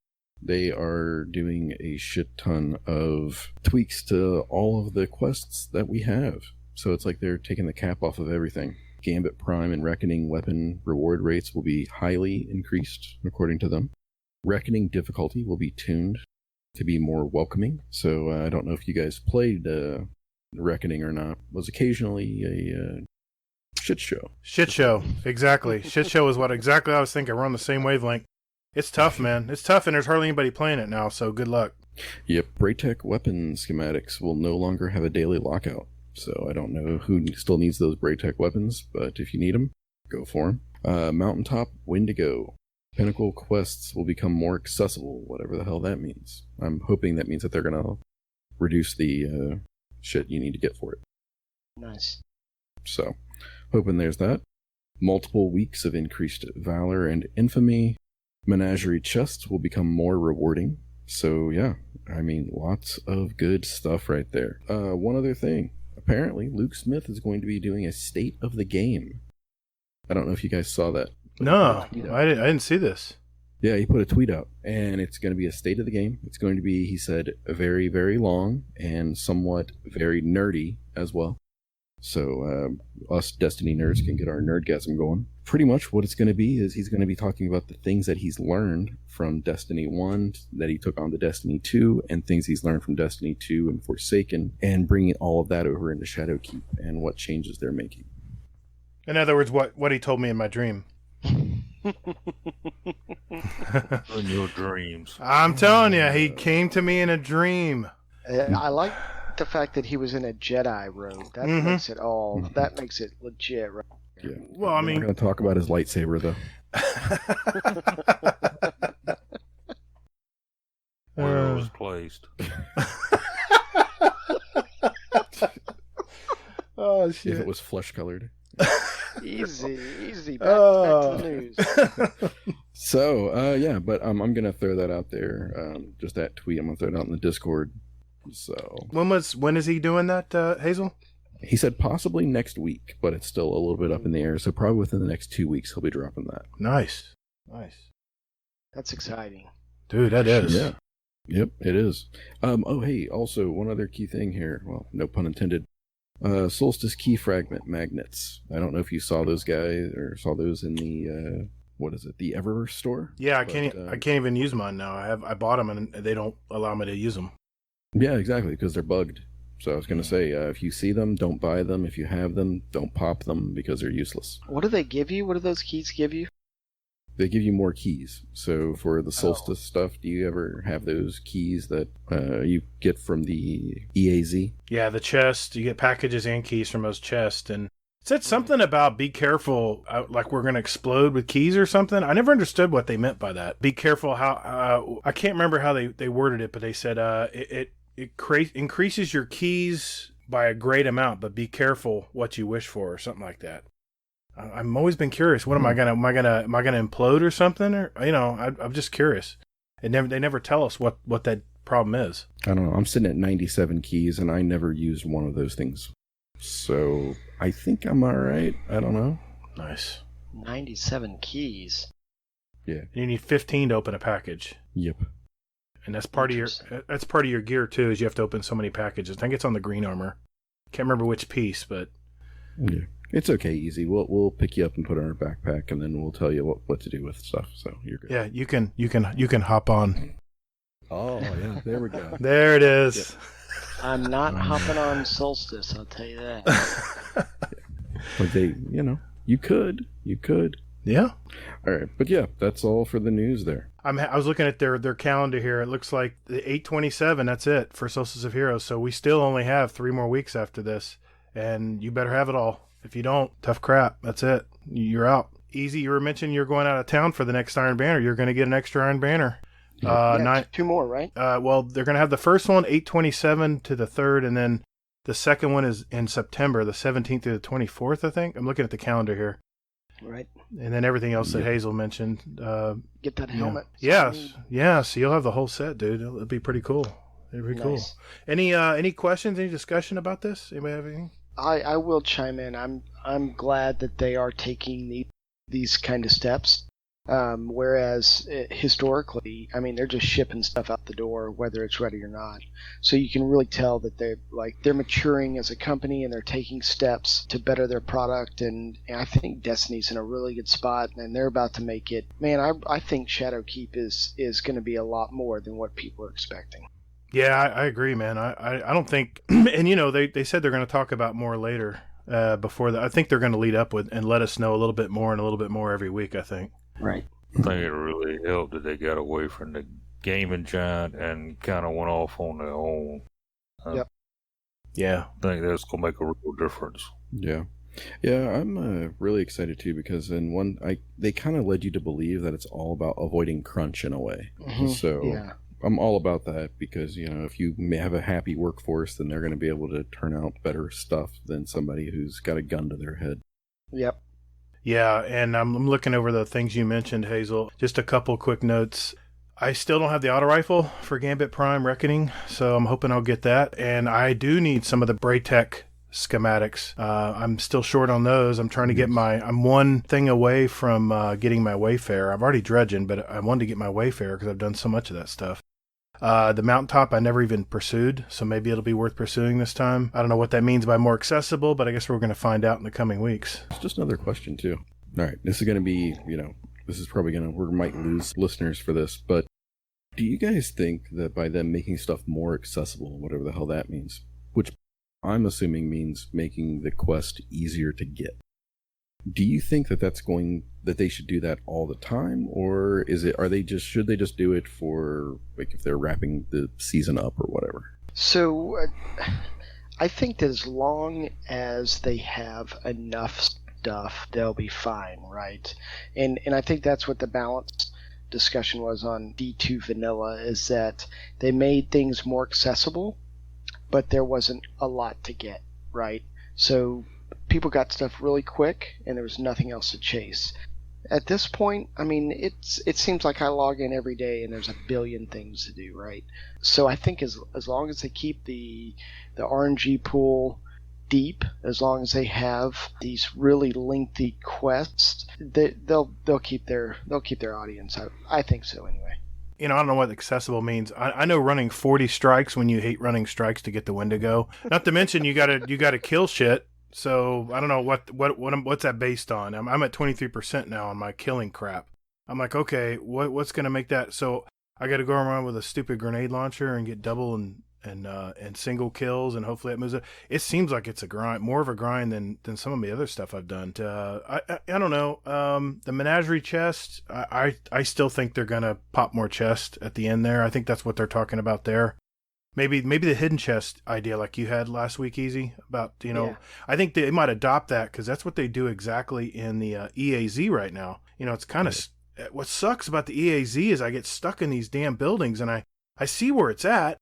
They are doing a shit ton of tweaks to all of the quests that we have. So it's like they're taking the cap off of everything. Gambit Prime and Reckoning weapon reward rates will be highly increased, according to them. Reckoning difficulty will be tuned to be more welcoming. So I don't know if you guys played Reckoning or not. It was occasionally a shit show. Shit show, exactly. Shit show is what exactly I was thinking. We're on the same wavelength. It's tough, man. It's tough, and there's hardly anybody playing it now, so good luck. Yep, Braytech weapon schematics will no longer have a daily lockout. So I don't know who still needs those Braytech weapons, but if you need them, go for them. Mountaintop Wendigo. Pinnacle quests will become more accessible, whatever the hell that means. I'm hoping that means that they're going to reduce the shit you need to get for it. Nice. So, hoping there's that. Multiple weeks of increased valor and infamy. Menagerie chests will become more rewarding. So, yeah, I mean, lots of good stuff right there. One other thing. Apparently, Luke Smith is going to be doing a state of the game. I don't know if you guys saw that. No, I didn't see this. Yeah, he put a tweet out, and it's going to be a state of the game. It's going to be, he said, very, very long and somewhat very nerdy as well. So us Destiny nerds can get our nerdgasm going. Pretty much what it's going to be is he's going to be talking about the things that he's learned from Destiny 1 that he took on to Destiny 2 and things he's learned from Destiny 2 and Forsaken and bringing all of that over into Shadowkeep and what changes they're making. In other words, what he told me in my dream. In your dreams. I'm telling you, he came to me in a dream. I like the fact that he was in a Jedi robe. That makes it all. That makes it legit, right? Yeah. Well, I mean, we're going to talk about his lightsaber, though. Where it was placed. Oh shit! If it was flesh colored. Easy. Back to the news. So, yeah, but I'm going to throw that out there. Just that tweet. I'm going to throw it out in the Discord. So when is he doing that, Hazel? He said possibly next week, but it's still a little bit up in the air. So probably within the next 2 weeks, he'll be dropping that. Nice. That's exciting. Dude, that is. Yeah. Yep, it is. Oh, hey, also one other key thing here. Well, no pun intended. Solstice key fragment magnets. I don't know if you saw those guys or saw those in the what is it? The Eververse store? Yeah, I can't even use mine now. I bought them and they don't allow me to use them. Yeah, exactly, because they're bugged. So I was going to say, if you see them, don't buy them. If you have them, don't pop them because they're useless. What do they give you? What do those keys give you? They give you more keys. So for the Solstice stuff, do you ever have those keys that you get from the EAZ? Yeah, the chest. You get packages and keys from those chests. And it said something about be careful, like we're going to explode with keys or something. I never understood what they meant by that. Be careful how, I can't remember how they worded it, but they said it increases your keys by a great amount, but be careful what you wish for or something like that. I've always been curious. What am I gonna implode or something? Or I'm just curious. They never tell us what that problem is. I don't know. I'm sitting at 97 keys, and I never used one of those things. So I think I'm all right. I don't know. Nice. 97 keys. Yeah. You need 15 to open a package. Yep. And that's part of your gear too. Is you have to open so many packages. I think it's on the green armor. Can't remember which piece, but yeah. It's okay, easy. We'll pick you up and put it in our backpack, and then we'll tell you what to do with stuff. So you're good. Yeah, you can hop on. Oh yeah, there we go. There it is. Yeah. I'm not hopping on Solstice. I'll tell you that. But you could. Yeah. All right, but yeah, that's all for the news there. I was looking at their calendar here. It looks like the 8/27. That's it for Solstice of Heroes. So we still only have 3 more weeks after this, and you better have it all. If you don't, tough crap. That's it. You're out. Easy. You were mentioning you're going out of town for the next Iron Banner. You're going to get an extra Iron Banner. Yeah, 2 more, right? Well, they're going to have the first one 8/27 to the 3rd, and then the second one is in September, the 17th to the 24th. I think I'm looking at the calendar here. Right. And then everything else that Hazel mentioned. Get that helmet. Yes. Yeah. So you'll have the whole set, dude. It'll be pretty cool. It'll be cool. Any questions? Any discussion about this? Anybody have anything? I will chime in. I'm glad that they are taking these kind of steps. Whereas historically, I mean, they're just shipping stuff out the door, whether it's ready or not. So you can really tell that they're maturing as a company and they're taking steps to better their product. And I think Destiny's in a really good spot, and they're about to make it. Man, I think Shadowkeep is going to be a lot more than what people are expecting. Yeah, I agree, man. I don't think, and they said they're going to talk about more later. Before that, I think they're going to lead up with and let us know a little bit more and a little bit more every week, I think. Right. I think it really helped that they got away from the gaming giant and kind of went off on their own. Yep. Yeah. I think that's going to make a real difference. Yeah. Yeah, I'm really excited too because they kind of led you to believe that it's all about avoiding crunch in a way. Mm-hmm. So yeah. I'm all about that because, if you may have a happy workforce, then they're going to be able to turn out better stuff than somebody who's got a gun to their head. Yep. Yeah, and I'm looking over the things you mentioned, Hazel. Just a couple quick notes. I still don't have the auto rifle for Gambit Prime Reckoning, so I'm hoping I'll get that. And I do need some of the Braytech schematics. I'm still short on those. I'm trying to get I'm one thing away from getting my Wayfarer. I'm already dredging, but I wanted to get my Wayfarer because I've done so much of that stuff. The mountaintop I never even pursued, so maybe it'll be worth pursuing this time. I don't know what that means by more accessible, but I guess we're going to find out in the coming weeks. It's just another question too. All right, this is going to be, this is probably we might lose listeners for this, but do you guys think that by them making stuff more accessible, whatever the hell that means, which I'm assuming means making the quest easier to get, do you think that that they should do that all the time, or should they just do it for like if they're wrapping the season up or whatever? So I think that as long as they have enough stuff, they'll be fine, right? And I think that's what the balance discussion was on D2 Vanilla, is that they made things more accessible, but there wasn't a lot to get, right? So people got stuff really quick, and there was nothing else to chase. At this point, I mean, it seems like I log in every day, and there's a billion things to do, right? So I think as long as they keep the RNG pool deep, as long as they have these really lengthy quests, they'll keep their audience. I think so anyway. I don't know what accessible means. I know running 40 strikes when you hate running strikes to get the Wendigo. Not to mention you gotta kill shit. So I don't know what's that based on. I'm at 23% now on my killing crap. I'm like, okay, what's gonna make that? So I got to go around with a stupid grenade launcher and get double and single kills, and hopefully it moves it. It seems like it's a grind, more of a grind than some of the other stuff I've done. I don't know. The menagerie chest, I still think they're gonna pop more chest at the end there. I think that's what they're talking about there. Maybe the hidden chest idea like you had last week, Easy, about, Yeah. I think they might adopt that because that's what they do exactly in the EAZ right now. It's kind of, what sucks about the EAZ is I get stuck in these damn buildings and I see where it's at.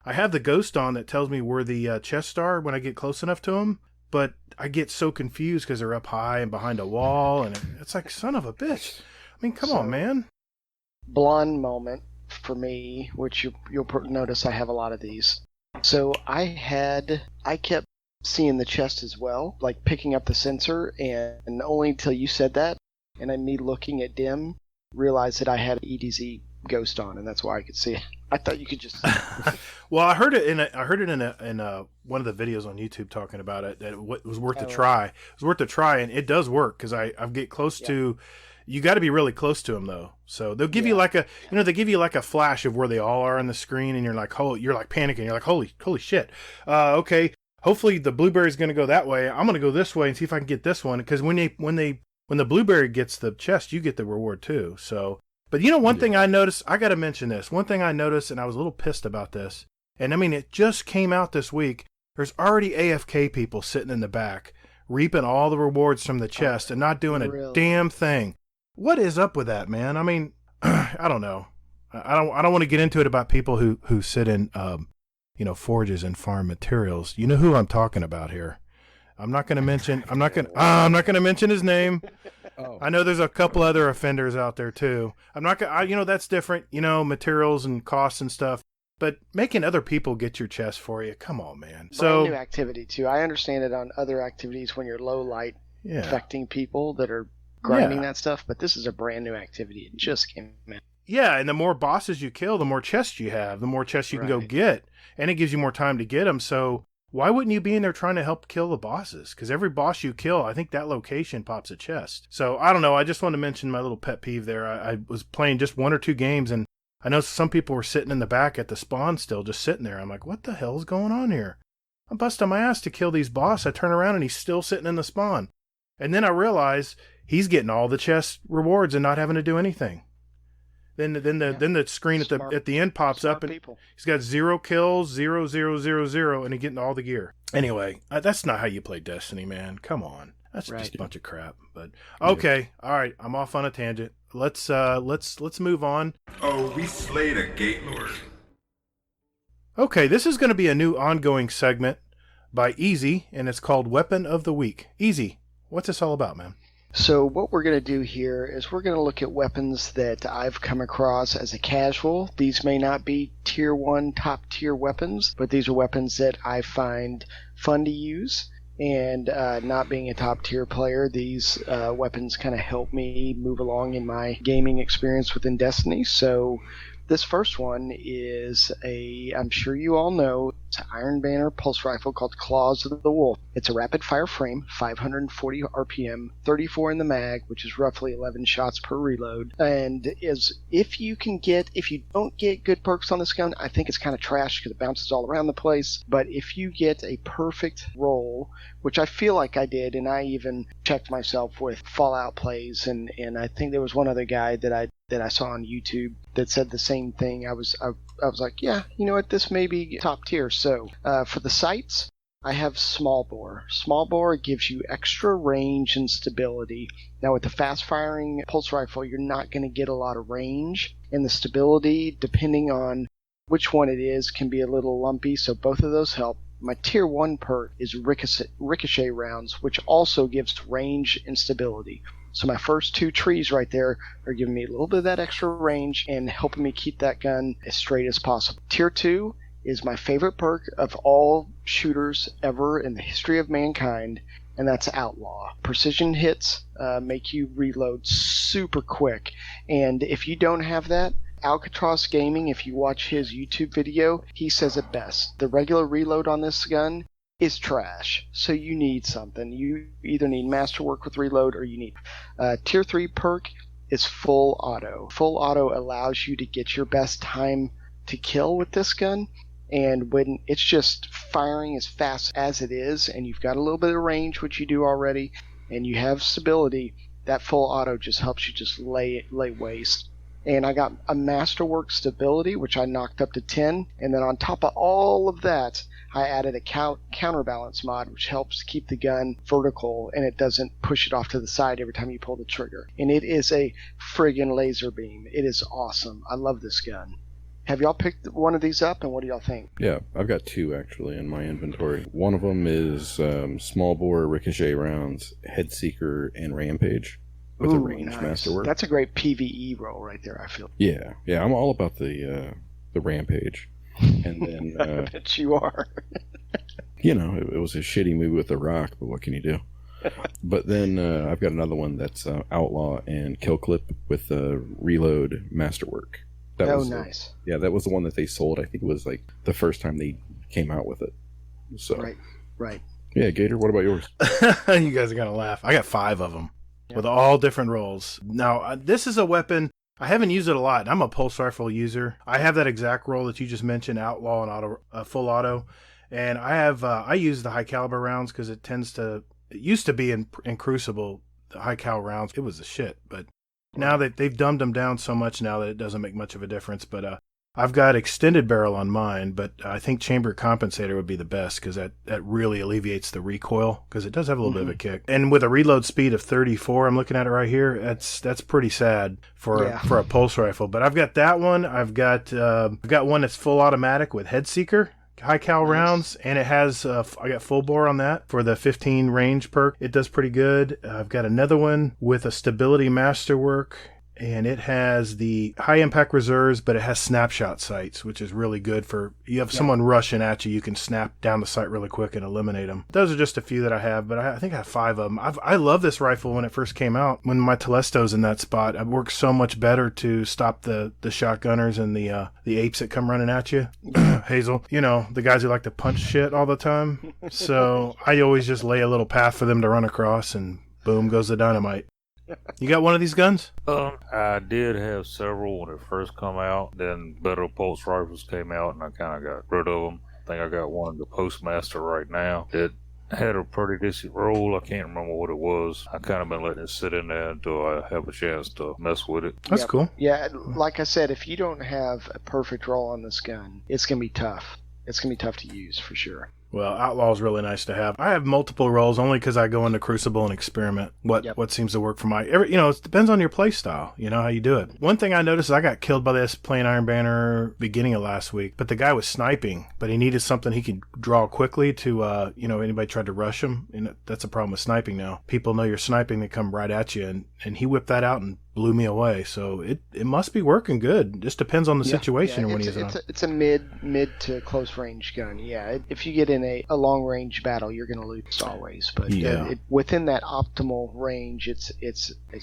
I have the ghost on that tells me where the chests are when I get close enough to them, but I get so confused because they're up high and behind a wall, and it's like, son of a bitch. I mean, come on, man. Blonde moment for me, which you'll notice I have a lot of these. So I kept seeing the chest as well, like picking up the sensor, and only until you said that, and then me looking at dim, realized that I had an EDZ ghost on, and that's why I could see it. I thought you could just. Well, I heard it in one of the videos on YouTube talking about it, that it was worth a try. It was worth a try, and it does work because I get close to. You got to be really close to them though. So they'll give you like they give you like a flash of where they all are on the screen, and you're like panicking. You're like, holy shit. Okay. Hopefully the blueberry is going to go that way. I'm going to go this way and see if I can get this one. Because when the blueberry gets the chest, you get the reward too. So, but one thing I noticed, I got to mention this. One thing I noticed, and I was a little pissed about this, and I mean, it just came out this week. There's already AFK people sitting in the back, reaping all the rewards from the chest and not doing a damn thing. What is up with that, man? I mean, I don't know. I don't want to get into it about people who sit in, forges and farm materials. You know who I'm talking about here. I'm not going to mention his name. Oh. I know there's a couple other offenders out there too. I'm not going to, that's different, materials and costs and stuff, but making other people get your chest for you. Come on, man. So new activity too. I understand it on other activities when you're low light affecting people that are grinding Yeah. that stuff, but this is a brand new activity. It just came out. Yeah, and the more bosses you kill, the more chests you have, the more chests you can go Right. get, and it gives you more time to get them. So why wouldn't you be in there trying to help kill the bosses? Because every boss you kill, I think that location pops a chest. So I don't know. I just want to mention my little pet peeve there. I was playing just 1 or 2 games, and I know some people were sitting in the back at the spawn still, just sitting there. I'm like, what the hell's going on here? I'm busting my ass to kill these boss. I turn around and he's still sitting in the spawn. And then I realize he's getting all the chest rewards and not having to do anything. Then the screen Smart- at the end pops Smart up and people. he's got 0 kills, 0, 0, 0, 0, and he's getting all the gear. Anyway, that's not how you play Destiny, man. Come on, that's Right. just a bunch of crap. But okay, all right, I'm off on a tangent. Let's move on. Oh, we slayed a gate lord. Okay, this is going to be a new ongoing segment by Easy, and it's called Weapon of the Week. Easy, what's this all about, man? So what we're going to do here is we're going to look at weapons that I've come across as a casual. These may not be tier 1 top tier weapons, but these are weapons that I find fun to use. And not being a top tier player, these weapons kind of help me move along in my gaming experience within Destiny. So this first one is I'm sure you all know, it's an Iron Banner pulse rifle called Claws of the Wolf. It's a rapid fire frame, 540 RPM, 34 in the mag, which is roughly 11 shots per reload. And if you don't get good perks on this gun, I think it's kind of trash because it bounces all around the place. But if you get a perfect roll, which I feel like I did, and I even checked myself with Fallout plays, and I think there was one other guy that I saw on YouTube that said the same thing. I was like, yeah, you know what, this may be top tier. So for the sights, I have small bore. Small bore gives you extra range and stability. Now with the fast firing pulse rifle, you're not going to get a lot of range, and the stability, depending on which one it is, can be a little lumpy. So both of those help. My tier 1 perk is ricochet rounds, which also gives range and stability. So my first 2 trees right there are giving me a little bit of that extra range and helping me keep that gun as straight as possible. Tier 2 is my favorite perk of all shooters ever in the history of mankind, and that's Outlaw. Precision hits make you reload super quick, and if you don't have that, Alcatraz Gaming, if you watch his YouTube video, he says it best. The regular reload on this gun is trash, so you need something. You either need Masterwork with reload or you need tier 3 perk is full auto. Full auto allows you to get your best time to kill with this gun, and when it's just firing as fast as it is and you've got a little bit of range, which you do already, and you have stability, that full auto just helps you just lay waste. And I got a Masterwork stability, which I knocked up to 10. And then on top of all of that, I added a counterbalance mod, which helps keep the gun vertical and it doesn't push it off to the side every time you pull the trigger. And it is a friggin' laser beam. It is awesome. I love this gun. Have y'all picked one of these up, and what do y'all think? Yeah, I've got 2 actually in my inventory. One of them is small bore ricochet rounds, Head Seeker, and Rampage with a range nice. Masterwork. That's a great PvE roll right there, I feel. Yeah, I'm all about the Rampage. And then I bet you are. it was a shitty movie with The Rock, but what can you do? But then I've got another one that's Outlaw and Kill Clip with Reload Masterwork. Nice. That was the one that they sold. I think it was like the first time they came out with it. So Right. Yeah, Gator, what about yours? You guys are going to laugh. I got 5 of them with all different rolls. Now, this is a weapon. I haven't used it a lot. I'm a pulse rifle user. I have that exact roll that you just mentioned, Outlaw and full auto. And I use the high caliber rounds because it used to be in Crucible, the high cal rounds. It was the shit, but now that they've dumbed them down so much now that it doesn't make much of a difference. But I've got extended barrel on mine, but I think chamber compensator would be the best because that really alleviates the recoil because it does have a little bit of a kick. And with a reload speed of 34, I'm looking at it right here. That's pretty sad for a pulse rifle. But I've got that one. I've got one that's full automatic with Head Seeker, high cal rounds, and it has I got full bore on that for the 15 range perk. It does pretty good. I've got another one with a stability Masterwork and it has the high impact reserves, but it has snapshot sights, which is really good for, you have someone rushing at you, you can snap down the sight really quick and eliminate them. Those are just a few that I have, but I think I have 5 of them. I love this rifle when it first came out. When my Telesto's in that spot, it works so much better to stop the shotgunners and the apes that come running at you. Hazel, you know, the guys who like to punch shit all the time. So I always just lay a little path for them to run across, and boom goes the dynamite. You got one of these guns? I did have several when it first come out. Then better pulse rifles came out, and I kind of got rid of them. I think I got one in the Postmaster right now. It had a pretty decent roll. I can't remember what it was. I kind of been letting it sit in there until I have a chance to mess with it. That's cool. Yeah, like I said, if you don't have a perfect roll on this gun, it's going to be tough. It's going to be tough to use for sure. Well, Outlaw is really nice to have. I have multiple rolls only because I go into Crucible and experiment what seems to work for my... it depends on your play style, how you do it. One thing I noticed is I got killed by this playing Iron Banner beginning of last week, but the guy was sniping, but he needed something he could draw quickly to, anybody tried to rush him, and that's a problem with sniping now. People know you're sniping, they come right at you, and he whipped that out and blew me away. So it must be working good. It just depends on the situation when he's on. It's a mid to close range gun. Yeah, if you get in a long range battle, you're going to lose always. But within that optimal range, it's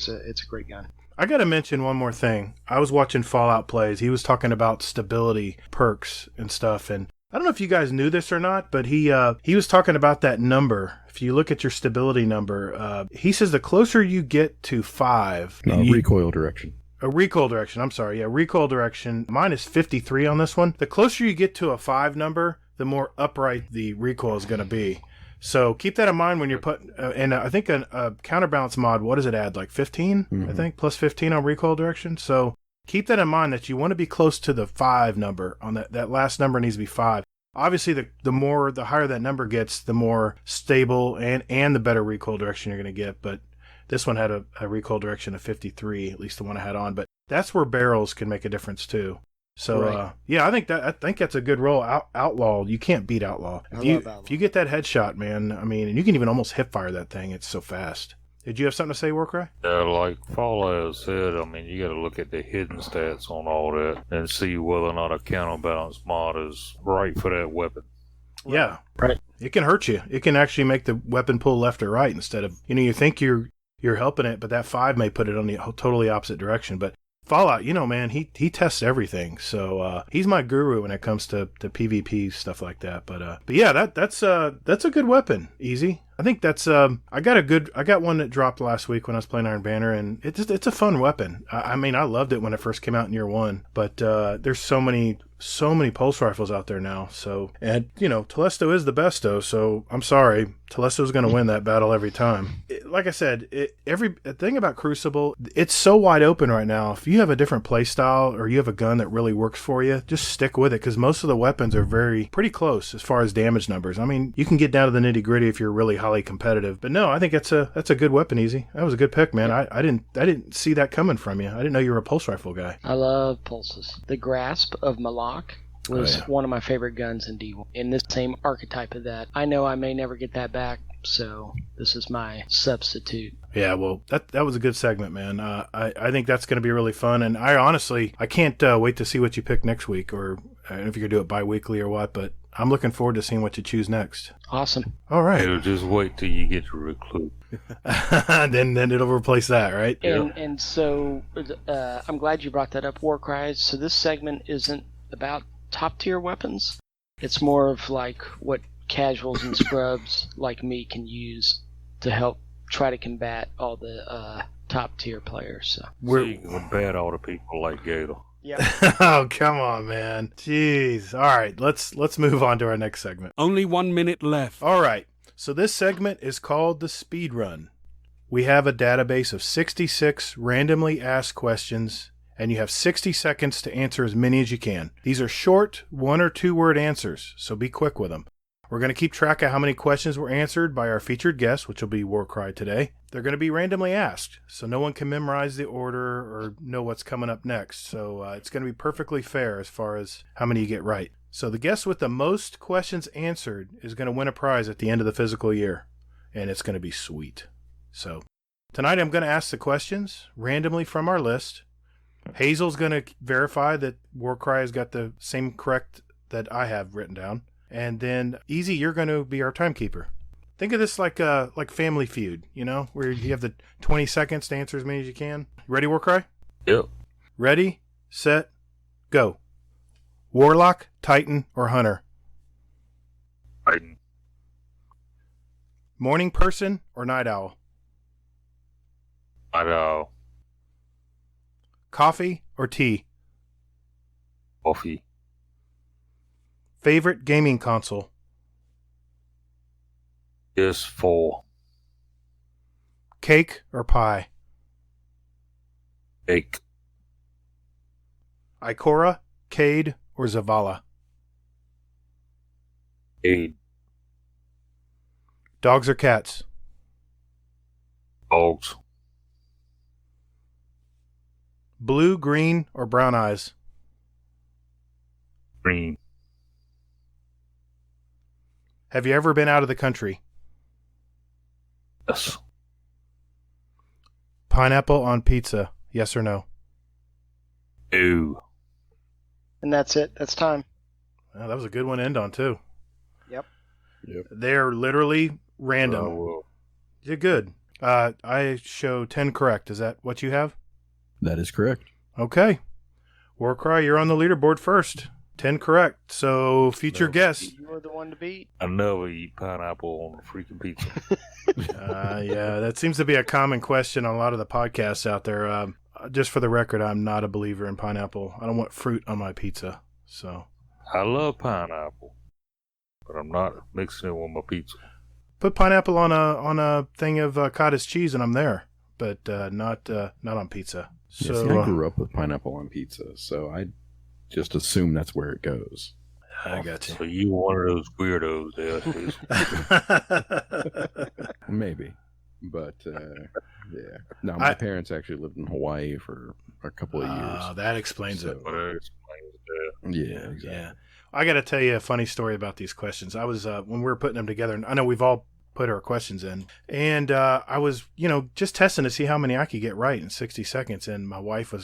a great gun. I got to mention one more thing. I was watching Fallout plays. He was talking about stability perks and stuff, and I don't know if you guys knew this or not, but he was talking about that number. If you look at your stability number, he says the closer you get to 5... recoil direction. A recoil direction, I'm sorry. Yeah, recoil direction. Mine is 53 on this one. The closer you get to a 5 number, the more upright the recoil is going to be. So keep that in mind when you're putting... and I think a counterbalance mod, what does it add? Like 15, I think? Plus 15 on recoil direction. So keep that in mind that you want to be close to the 5 number. On that last number needs to be 5. Obviously, the higher that number gets, the more stable and the better recoil direction you're going to get. But this one had a recoil direction of 53, at least the one I had on. But that's where barrels can make a difference too. So I think that's a good roll. Outlaw, you can't beat Outlaw. If you get that headshot, man, and you can even almost hip fire that thing. It's so fast. Did you have something to say, Warcry? Like Fallout said, you got to look at the hidden stats on all that and see whether or not a counterbalance mod is right for that weapon. Yeah. Right. It can hurt you. It can actually make the weapon pull left or right instead of, you think you're helping it, but that 5 may put it on the totally opposite direction. But Fallout, man, he tests everything. So he's my guru when it comes to PvP stuff like that. But yeah, that's a good weapon. Easy. I think that's I got one that dropped last week when I was playing Iron Banner, and it's a fun weapon. I loved it when it first came out in year 1, but there's so many pulse rifles out there now. So, and Telesto is the besto, so I'm sorry, Telesto's going to win that battle every time. Like I said, the thing about Crucible, it's so wide open right now. If you have a different play style or you have a gun that really works for you, just stick with it, because most of the weapons are pretty close as far as damage numbers. You can get down to the nitty gritty if you're really highly competitive. But no, I think that's a good weapon, Easy. That was a good pick, man. I didn't see that coming from you. I didn't know you were a pulse rifle guy. I love pulses. The Grasp of Malak was one of my favorite guns in D1. In this same archetype of that. I know I may never get that back, so this is my substitute. Yeah, well, that was a good segment, man. I think that's going to be really fun, and I can't wait to see what you pick next week, or I don't know if you're going to do it bi-weekly or what, but I'm looking forward to seeing what you choose next. Awesome. All right. It'll just wait till you get to Recluse. then it'll replace that, right? And so I'm glad you brought that up, Warcry. So this segment isn't about top-tier weapons. It's more of like what casuals and scrubs like me can use to help try to combat all the top-tier players. So you can combat all the people like Gator. Yeah. Oh, come on, man. Jeez. All right, let's move on to our next segment. Only 1 minute left. All right. So this segment is called the Speed Run. We have a database of 66 randomly asked questions, and you have 60 seconds to answer as many as you can. These are short 1 or 2 word answers, so be quick with them. We're going to keep track of how many questions were answered by our featured guest, which will be Warcry today. They're going to be randomly asked, so no one can memorize the order or know what's coming up next. So it's going to be perfectly fair as far as how many you get right. So the guest with the most questions answered is going to win a prize at the end of the physical year, and it's going to be sweet. So Tonight I'm going to ask the questions randomly from our list. Hazel's going to verify that Warcry has got the same correct that I have written down. And then, Easy, you're going to be our timekeeper. Think of this like Family Feud, you know, where you have the 20 seconds to answer as many as you can. Ready, Warcry? Yep. Ready, set, go. Warlock, Titan, or Hunter? Titan. Morning person or night owl? Night owl. Coffee or tea? Coffee. Favorite gaming console? PS4. Cake or pie? Cake. Ikora, Cade, or Zavala? Cade. Dogs or cats? Dogs. Blue, green, or brown eyes? Green. Have you ever been out of the country? Yes. Pineapple on pizza, yes or no? No. And that's it. That's time. Well, that was a good one to end on, too. Yep. They're literally random. Well, You're good. I show 10 correct. Is that what you have? That is correct. Okay. Warcry, you're on the leaderboard first. 10 correct. So, future No. guest. You were the one to beat. I never eat pineapple on a freaking pizza. Yeah, that seems to be a common question on a lot of the podcasts out there. Just for the record, I'm not a believer in pineapple. I don't want fruit on my pizza. So, I love pineapple, but I'm not mixing it with my pizza. put pineapple on a thing of cottage cheese, and I'm there. But not on pizza. Yeah, So see, I grew up with pineapple on pizza, so I just assume that's where it goes. I got you. So you one of those weirdos there. Maybe. But, yeah. No, my parents actually lived in Hawaii for a couple of years. That explains it. So- But that explains that. Yeah, exactly. Yeah. I got to tell you a funny story about these questions. I was, when we were putting them together, and I know we've all put our questions in, and I was, just testing to see how many I could get right in 60 seconds, and my wife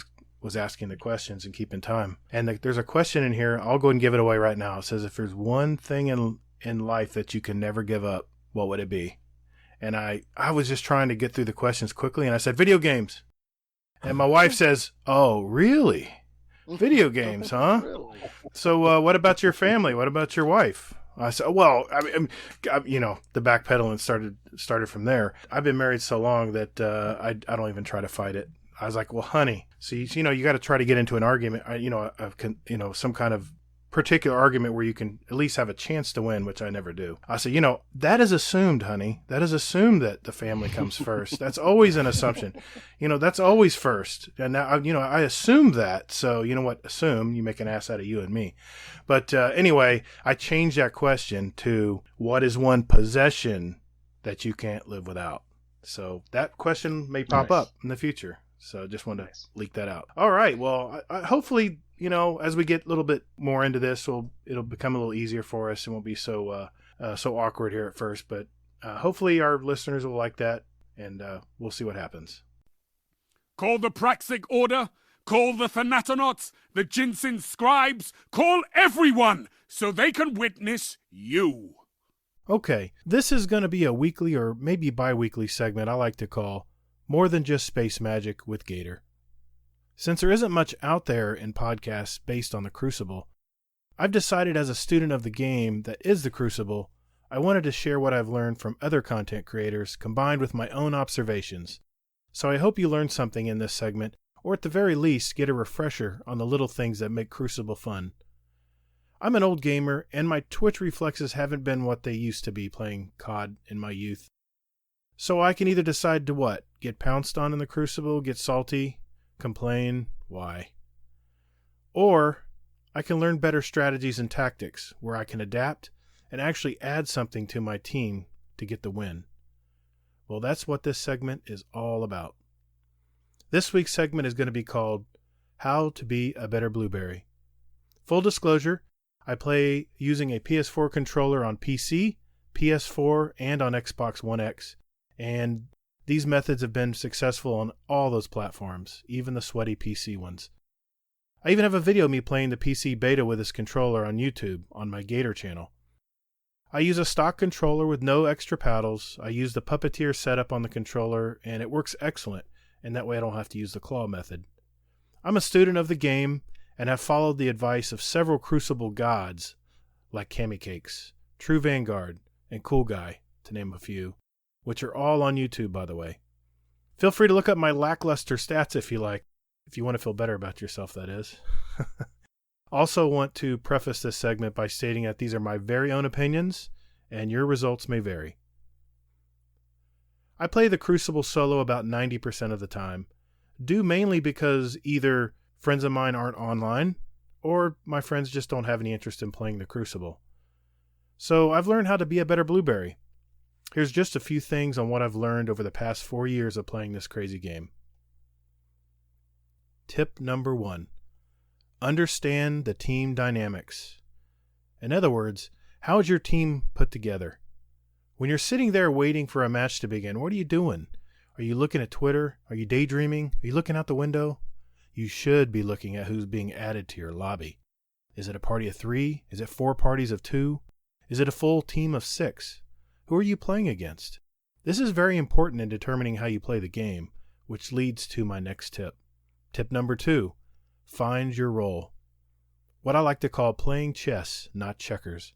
was asking the questions and keeping time. And there's a question in here. I'll go ahead and give it away right now. It says, if there's one thing in life that you can never give up, what would it be? And I was just trying to get through the questions quickly, and I said, video games. And my wife says, oh, really? Video games, huh? Really? So what about your family? What about your wife? I said, well, I mean, the backpedaling started from there. I've been married so long that I don't even try to fight it. I was like, well, honey, so you got to try to get into an argument, some kind of particular argument where you can at least have a chance to win, which I never do. I said, that is assumed, honey. That is assumed that the family comes first. That's always an assumption. That's always first. And now, I assume that. So, you know what? Assume, you make an ass out of you and me. But anyway, I changed that question to, what is one possession that you can't live without? So that question may pop up in the future. So just wanted to leak that out. All right. Well, I hopefully, as we get a little bit more into this, it'll become a little easier for us and won't be so awkward here at first. But hopefully our listeners will like that, and we'll see what happens. Call the Praxic Order, call the Thanatonauts, the Jinsen Scribes, call everyone so they can witness you. Okay, this is going to be a weekly or maybe bi-weekly segment I like to call More Than Just Space Magic with Gator. Since there isn't much out there in podcasts based on the Crucible, I've decided as a student of the game that is the Crucible, I wanted to share what I've learned from other content creators combined with my own observations. So I hope you learned something in this segment, or at the very least get a refresher on the little things that make Crucible fun. I'm an old gamer, and my Twitch reflexes haven't been what they used to be playing COD in my youth. So I can either decide to what? Get pounced on in the Crucible, get salty, complain, why? Or I can learn better strategies and tactics where I can adapt and actually add something to my team to get the win. Well, that's what this segment is all about. This week's segment is going to be called How to Be a Better Blueberry. Full disclosure, I play using a PS4 controller on PC, PS4, and on Xbox One X, and These methods have been successful on all those platforms, even the sweaty PC ones. I even have a video of me playing the PC beta with this controller on YouTube on my Gator channel. I use a stock controller with no extra paddles. I use the Puppeteer setup on the controller, and it works excellent, and that way I don't have to use the claw method. I'm a student of the game, and have followed the advice of several Crucible gods, like Camicakes, True Vanguard, and Cool Guy, to name a few, which are all on YouTube, by the way. Feel free to look up my lackluster stats if you like, if you want to feel better about yourself, that is. Also want to preface this segment by stating that these are my very own opinions, and your results may vary. I play the Crucible solo about 90% of the time, due mainly because either friends of mine aren't online, or my friends just don't have any interest in playing the Crucible. So I've learned how to be a better blueberry. Here's just a few things on what I've learned over the past 4 years of playing this crazy game. Tip number 1. Understand the team dynamics. In other words, how is your team put together? When you're sitting there waiting for a match to begin, what are you doing? Are you looking at Twitter? Are you daydreaming? Are you looking out the window? You should be looking at who's being added to your lobby. Is it a party of 3? Is it 4 parties of 2? Is it a full team of 6? Who are you playing against? This is very important in determining how you play the game, which leads to my next tip. Tip number 2. Find your role. What I like to call playing chess, not checkers.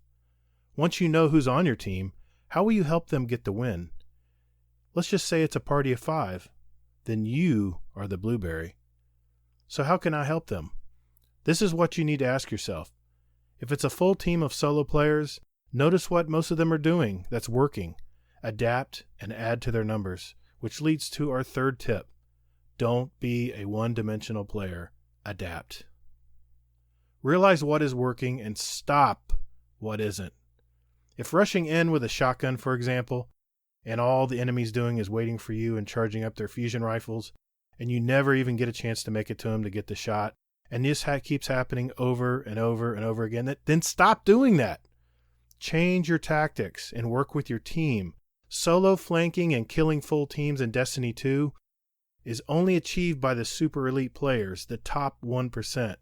Once you know who's on your team, how will you help them get the win? Let's just say it's a party of 5. Then you are the blueberry. So how can I help them? This is what you need to ask yourself. If it's a full team of solo players, notice what most of them are doing that's working. Adapt and add to their numbers, which leads to our third tip. Don't be a one-dimensional player. Adapt. Realize what is working and stop what isn't. If rushing in with a shotgun, for example, and all the enemy's doing is waiting for you and charging up their fusion rifles, and you never even get a chance to make it to them to get the shot, and this keeps happening over and over and over again, then stop doing that. Change your tactics and work with your team. Solo flanking and killing full teams in Destiny 2 is only achieved by the super elite players, the top 1%.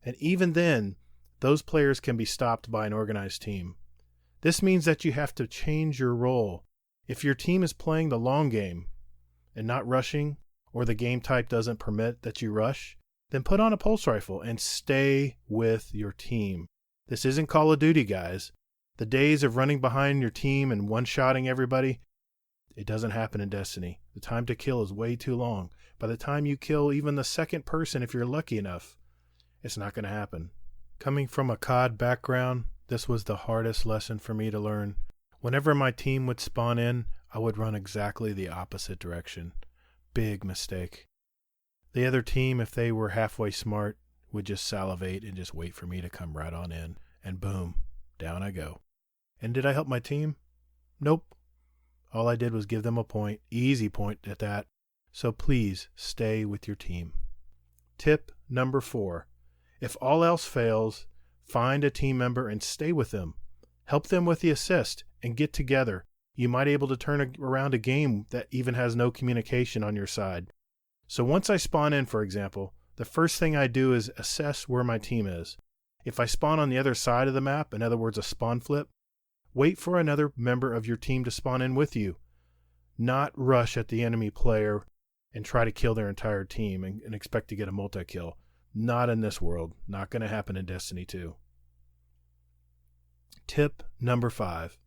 And even then, those players can be stopped by an organized team. This means that you have to change your role. If your team is playing the long game and not rushing, or the game type doesn't permit that you rush, then put on a pulse rifle and stay with your team. This isn't Call of Duty, guys. The days of running behind your team and one-shotting everybody, it doesn't happen in Destiny. The time to kill is way too long. By the time you kill even the second person, if you're lucky enough, it's not going to happen. Coming from a COD background, this was the hardest lesson for me to learn. Whenever my team would spawn in, I would run exactly the opposite direction. Big mistake. The other team, if they were halfway smart, would just salivate and just wait for me to come right on in. And boom, down I go. And did I help my team? Nope. All I did was give them a point, easy point at that. So please stay with your team. Tip number 4. If all else fails, find a team member and stay with them. Help them with the assist and get together. You might be able to turn around a game that even has no communication on your side. So once I spawn in, for example, the first thing I do is assess where my team is. If I spawn on the other side of the map, in other words, a spawn flip, wait for another member of your team to spawn in with you. Not rush at the enemy player and try to kill their entire team and expect to get a multi-kill. Not in this world. Not going to happen in Destiny 2. Tip number 5.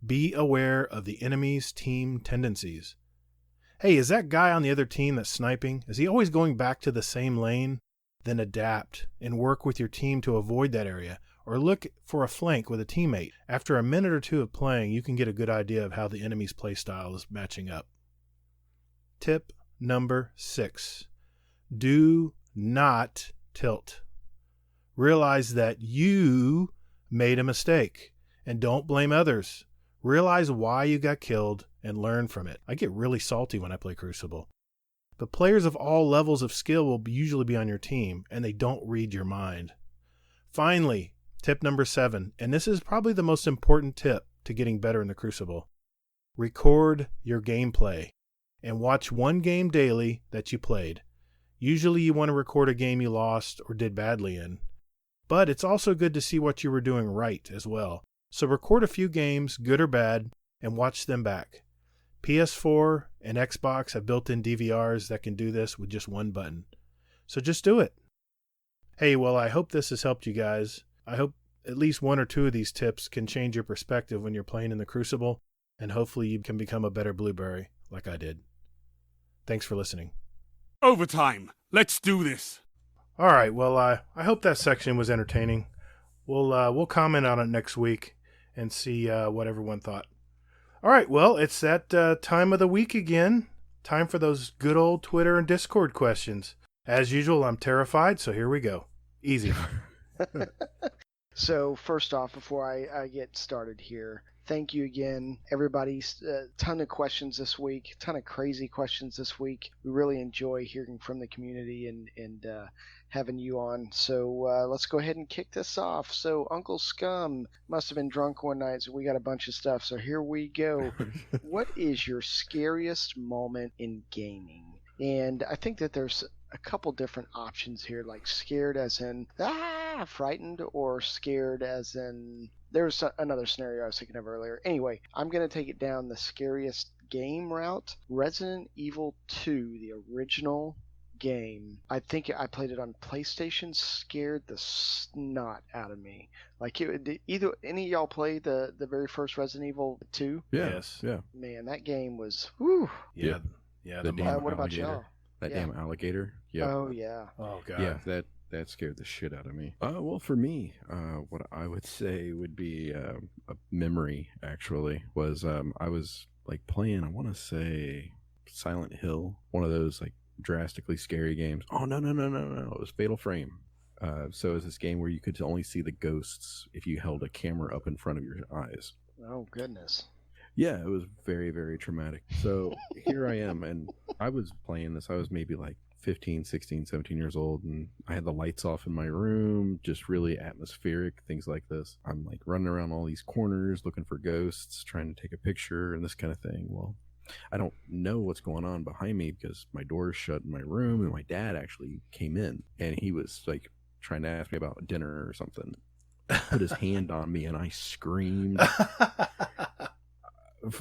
Be aware of the enemy's team tendencies. Hey, is that guy on the other team that's sniping? Is he always going back to the same lane? Then adapt and work with your team to avoid that area, or look for a flank with a teammate. After a minute or two of playing, you can get a good idea of how the enemy's playstyle is matching up. Tip number 6. Do not tilt. Realize that you made a mistake, and don't blame others. Realize why you got killed and learn from it. I get really salty when I play Crucible. But players of all levels of skill will usually be on your team, and they don't read your mind. Finally, tip number 7, and this is probably the most important tip to getting better in the Crucible. Record your gameplay. and watch one game daily that you played. Usually you want to record a game you lost or did badly in. But it's also good to see what you were doing right as well. So record a few games, good or bad, and watch them back. PS4 and Xbox have built-in DVRs that can do this with just one button. So just do it. Hey, well, I hope this has helped you guys. I hope at least one or two of these tips can change your perspective when you're playing in the Crucible, and hopefully you can become a better Blueberry like I did. Thanks for listening. Overtime. Let's do this. All right, well, I hope that section was entertaining. We'll comment on it next week and see what everyone thought. All right, well, it's that time of the week again. Time for those good old Twitter and Discord questions. As usual, I'm terrified, so here we go. Easy. So first off, before I get started here, thank you again, everybody. Ton of questions this week, ton of crazy questions this week. We really enjoy hearing from the community and having you on. So let's go ahead and kick this off. So Uncle Scum must have been drunk one night, so we got a bunch of stuff. So here we go. What is your scariest moment in gaming? And I think that there's a couple different options here, like scared as in frightened, or scared as in there's another scenario I was thinking of earlier. Anyway, I'm going to take it down the scariest game route. Resident Evil 2, the original game. I think I played it on PlayStation, scared the snot out of me. Like, either any of y'all play the very first Resident Evil 2? Yeah. Yes. Yeah. Man, that game was whew. Yeah. The damn What about alligator. y'all? That Yeah. damn alligator. Yeah. Oh yeah. Oh, God. Yeah, that scared the shit out of me. Well, for me, what I would say would be a memory. Actually, was I was like playing. I want to say Silent Hill, one of those like drastically scary games. Oh no! It was Fatal Frame. So it was this game where you could only see the ghosts if you held a camera up in front of your eyes. Oh goodness. Yeah, it was very, very traumatic. So here I am, and I was playing this. I was maybe like 15, 16, 17 years old, and I had the lights off in my room, just really atmospheric, things like this. I'm like running around all these corners looking for ghosts, trying to take a picture and this kind of thing. Well, I don't know what's going on behind me because my door is shut in my room, and my dad actually came in, and he was like trying to ask me about dinner or something. Put his hand on me, and I screamed.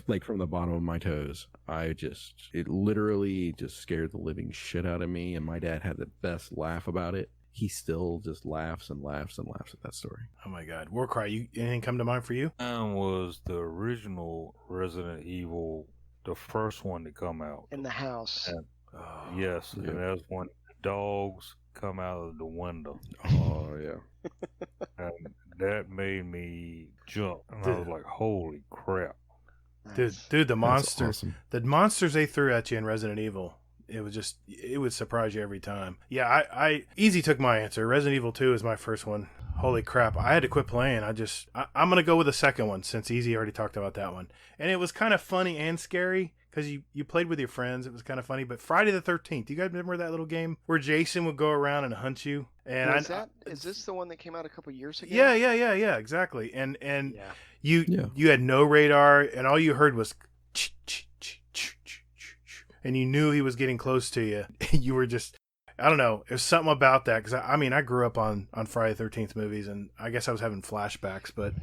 Like from the bottom of my toes. It literally just scared the living shit out of me, and my dad had the best laugh about it. He still just laughs and laughs and laughs at that story. Oh my God. Warcry, anything come to mind for you? Was the original Resident Evil the first one to come out? In the house. And, yes, yeah. and that's when dogs come out of the window. Oh, yeah. And that made me jump. And I was like, holy crap. Nice. Dude, the That's monsters, awesome. the monsters they threw at you in Resident Evil, it would surprise you every time. Yeah, I Easy took my answer. Resident Evil 2 is my first one. Holy crap, I had to quit playing. I'm going to go with the second one since Easy already talked about that one. And it was kind of funny and scary because you played with your friends. It was kind of funny. But Friday the 13th, you guys remember that little game where Jason would go around and hunt you? And Is this the one that came out a couple years ago? Yeah, exactly. And Yeah. You had no radar, and all you heard was and you knew he was getting close to you. You were just, I don't know, there's something about that, because I grew up on Friday the 13th movies, and I guess I was having flashbacks, but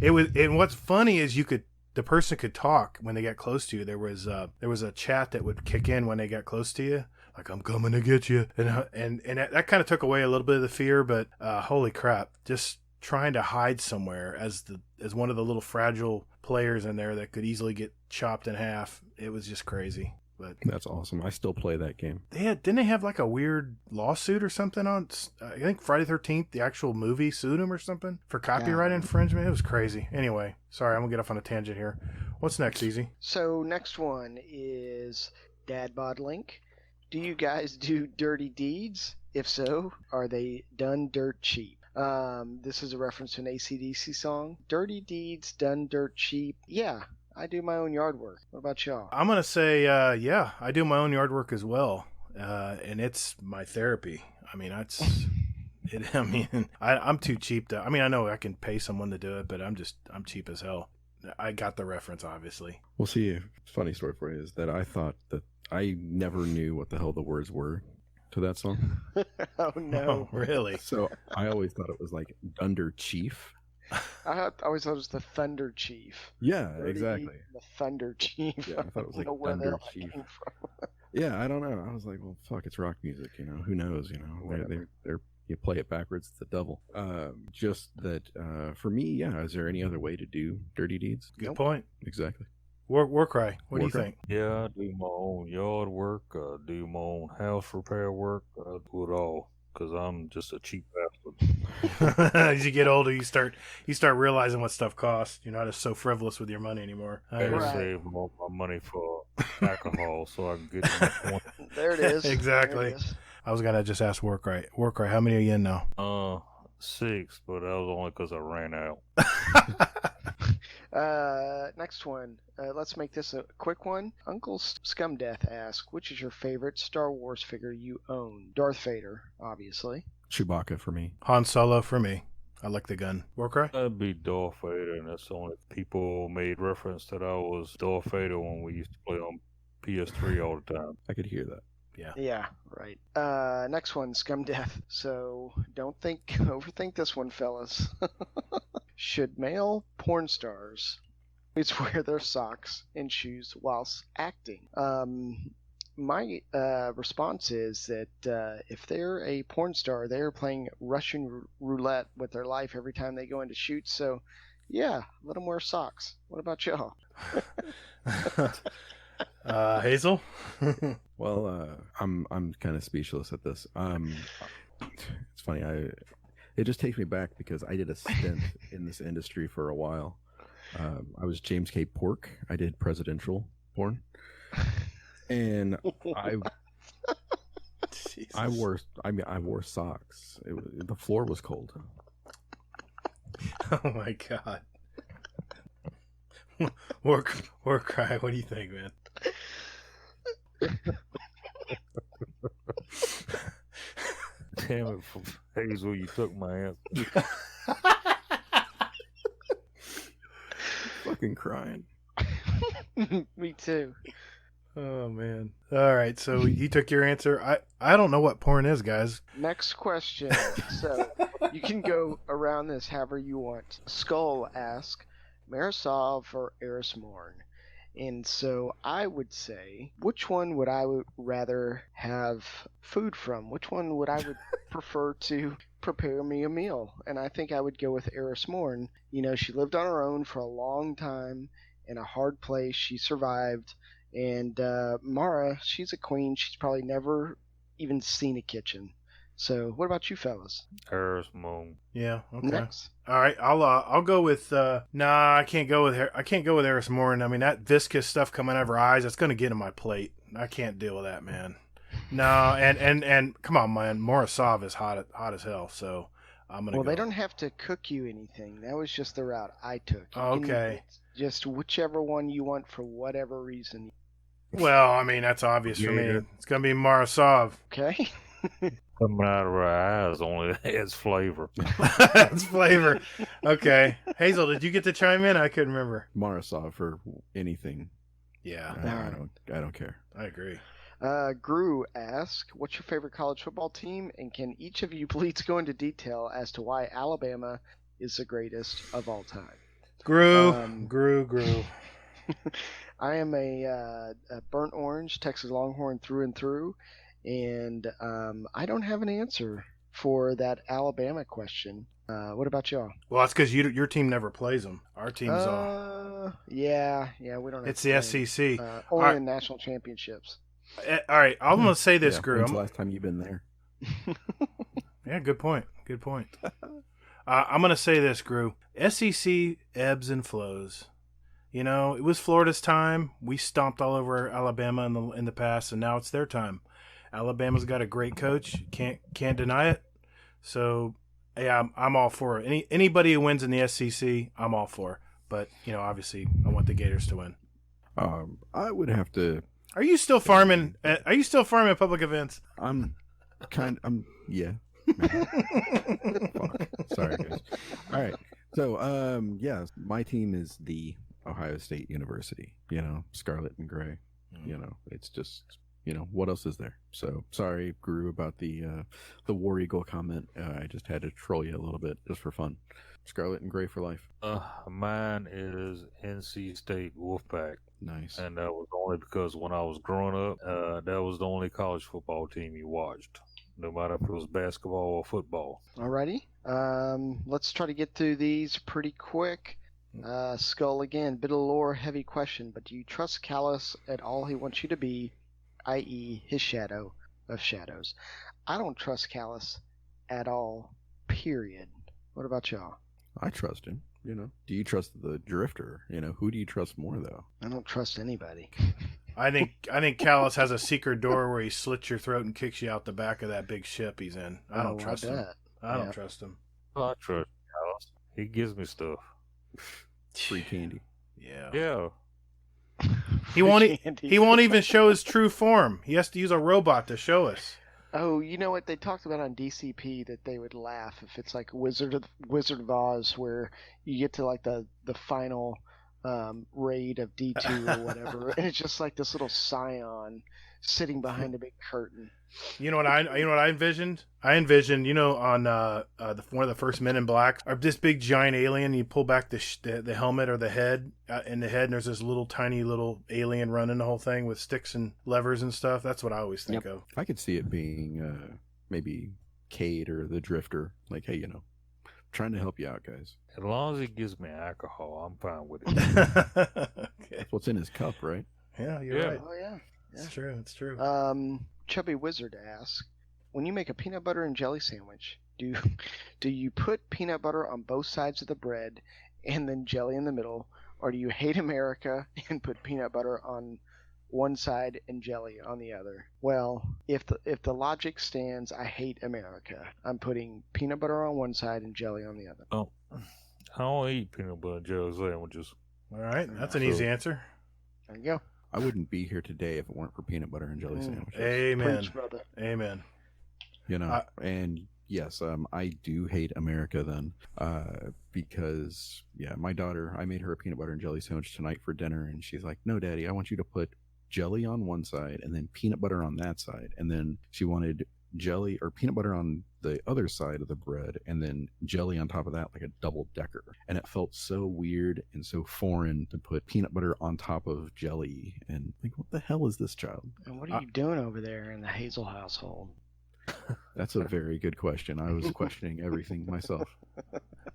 and what's funny is the person could talk when they got close to you. There was a chat that would kick in when they got close to you, like, I'm coming to get you, and that kind of took away a little bit of the fear. But holy crap, just trying to hide somewhere as one of the little fragile players in there that could easily get chopped in half. It was just crazy. But That's awesome. I still play that game. didn't they have like a weird lawsuit or something on, I think Friday the 13th, the actual movie, sued him or something for copyright infringement. It was crazy. Anyway, sorry, I'm gonna get off on a tangent here. What's next, Easy? So next one is Dad Bod Link. Do you guys do dirty deeds? If so, are they done dirt cheap? This is a reference to an AC/DC song. Dirty deeds done dirt cheap. Yeah, I do my own yard work. What about y'all? I'm gonna say, yeah, I do my own yard work as well, and it's my therapy. I mean, I'm too cheap to. I mean, I know I can pay someone to do it, but I'm cheap as hell. I got the reference, obviously. Well, see, funny story for you is that I thought that I never knew what the hell the words were to that song. Oh no! Oh, really? So I always thought it was like Dunder Chief. I always thought it was the Thunder Chief. Yeah, Dirty exactly. The Thunder Chief. Yeah, I thought it was like I don't know where the Thunder hell that Chief. came from. Yeah, I don't know. I was like, well, fuck, it's rock music, you know. Who knows, you know? They're you play it backwards, it's the devil. Just that for me, yeah. Is there any other way to do dirty deeds? Good point. Exactly. Warcry. What do you Warcry. think? Yeah, I do my own yard work. I do my own house repair work. I do it all because I'm just a cheap bastard. As you get older, you start realizing what stuff costs. You're not as so frivolous with your money anymore. I gotta Right. save all my money for alcohol so I can get to my 20. There it is. Exactly. There it is. I was gonna just ask Warcry. Warcry, how many are you in now? 6, but that was only because I ran out. Next one. Let's make this a quick one. Uncle Scumdeath asks, which is your favorite Star Wars figure you own? Darth Vader, obviously. Chewbacca for me. Han Solo for me. I like the gun. Warcry? That'd be Darth Vader, and that's the only people made reference that I was Darth Vader when we used to play on PS3 all the time. I could hear that. Yeah, right. Next one, Scumdeath. So don't overthink this one, fellas. Should male porn stars always wear their socks and shoes whilst acting? My response is that if they're a porn star, they're playing Russian roulette with their life every time they go into shoots. So, yeah, let them wear socks. What about y'all? Hazel? Well, I'm kind of speechless at this. It's funny. It just takes me back because I did a stint in this industry for a while. I was James K. Pork. I did presidential porn, and I wore socks. The floor was cold. Oh my god. Warcry, what do you think, man? Damn it, Hazel, you took my answer. Fucking crying. Me too. Oh man. All right, so he took your answer. I don't know what porn is, guys. Next question. So you can go around this however you want. Skull asks, Marisov or Eris Morn? And so I would say, which one would I rather have food from? Which one would I prefer to prepare me a meal? And I think I would go with Eris Morn. You know, she lived on her own for a long time in a hard place. She survived. And Mara, she's a queen. She's probably never even seen a kitchen. So, what about you fellas? Eris Moon. Yeah, okay. Next. All right, I'll go with I can't go with her. I can't go with Eris Morn. I mean, that viscous stuff coming out of her eyes, that's going to get in my plate. I can't deal with that, man. No, and come on, man. Morozov is hot as hell, so I'm going to Well, go. they don't have to cook you anything. That was just the route I took. You can Okay. just whichever one you want for whatever reason. Well, I mean, that's obvious for me. Yeah. It's going to be Morozov. Okay? Coming out of her eyes only adds flavor. That's flavor. Okay. Hazel, did you get to chime in? I couldn't remember. Marisov for anything. Yeah, I don't care. I agree. Gru asks, what's your favorite college football team? And can each of you please go into detail as to why Alabama is the greatest of all time? Grew. I am a burnt orange Texas Longhorn through and through, and I don't have an answer for that Alabama question. What about y'all? Well, that's because your team never plays them. Our team's all. Yeah, we don't. Have It's to the play SEC. them. All Only right. in national championships. All right, I'm going to say this, Yeah, Gru. when's the last time you've been there? Yeah, good point. I'm going to say this, Gru. SEC ebbs and flows. You know, it was Florida's time. We stomped all over Alabama in the past, and now it's their time. Alabama's got a great coach. Can't deny it. So, yeah, I'm all for it. Anybody who wins in the SEC, I'm all for. But, you know, obviously, I want the Gators to win. I would have to. Are you still farming? Are you still farming at public events? Yeah. Fuck. Sorry, guys. All right. So, yeah, my team is the Ohio State University. You know, Scarlet and Gray. You know, it's just, what else is there? So sorry, Guru, about the War Eagle comment. I just had to troll you a little bit just for fun. Scarlet and Gray for life. Mine is NC State Wolfpack. Nice. And that was only because when I was growing up, that was the only college football team you watched, no matter if it was basketball or football. Alrighty. Let's try to get through these pretty quick. Skull, again, bit of lore, heavy question, but do you trust Callus at all he wants you to be, i.e. his shadow of shadows? I don't trust Callus at all, period. What about y'all? I trust him. Do you trust the Drifter? Who do you trust more, though? I don't trust anybody. I think Callus has a secret door where he slits your throat and kicks you out the back of that big ship he's in. I don't trust him. I don't trust him. I trust Callus. He gives me stuff. Free candy. Yeah. Yeah. He won't even show his true form. He has to use a robot to show us. Oh, you know what? They talked about on DCP that they would laugh if it's like Wizard of Oz, where you get to like the final raid of D2 or whatever, and it's just like this little scion sitting behind a big curtain. You know what I envisioned? I envisioned, on one of the first Men in Black, this big giant alien. You pull back the helmet or the head, and there's this little tiny little alien running the whole thing with sticks and levers and stuff. That's what I always think of. I could see it being maybe Cade or the Drifter. Like, hey, trying to help you out, guys. As long as he gives me alcohol, I'm fine with it. Okay. That's what's in his cup, right? Yeah, you're right. Oh yeah. It's true. It's true. Chubby Wizard asks, when you make a peanut butter and jelly sandwich, do you put peanut butter on both sides of the bread and then jelly in the middle, or do you hate America and put peanut butter on one side and jelly on the other? Well, if the logic stands, I hate America. I'm putting peanut butter on one side and jelly on the other. Oh, I don't eat peanut butter and jelly sandwiches. All right, that's an easy answer. There you go. I wouldn't be here today if it weren't for peanut butter and jelly sandwiches. Amen. Preach, brother. Amen. And yes, I do hate America then, because my daughter, I made her a peanut butter and jelly sandwich tonight for dinner, and she's like, "No, Daddy, I want you to put jelly on one side and then peanut butter on that side," and then she wanted jelly or peanut butter on the other side of the bread and then jelly on top of that, like a double decker. And it felt so weird and so foreign to put peanut butter on top of jelly, and like, what the hell is this, child? And what are you doing over there in the Hazel household? That's a very good question. I was questioning everything myself.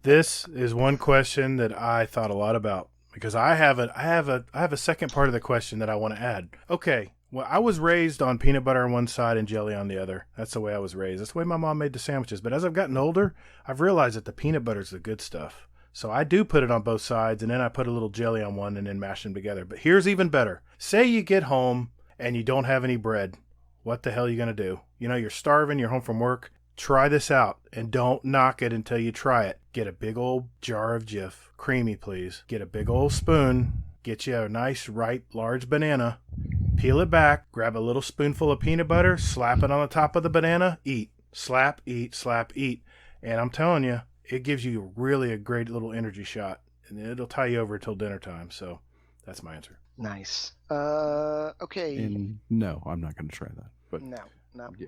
This is one question that I thought a lot about, because I have a second part of the question that I want to add. Okay, well, I was raised on peanut butter on one side and jelly on the other. That's the way I was raised. That's the way my mom made the sandwiches. But as I've gotten older, I've realized that the peanut butter is the good stuff. So I do put it on both sides, and then I put a little jelly on one and then mash them together. But here's even better. Say you get home and you don't have any bread. What the hell are you going to do? You're starving, you're home from work. Try this out, and don't knock it until you try it. Get a big old jar of Jif. Creamy, please. Get a big old spoon. Get you a nice, ripe, large banana. Peel it back. Grab a little spoonful of peanut butter. Slap it on the top of the banana. Eat. Slap, eat, slap, eat. And I'm telling you, it gives you really a great little energy shot. And it'll tie you over till dinner time. So that's my answer. Nice. Okay. And no, I'm not going to try that. But No. yeah.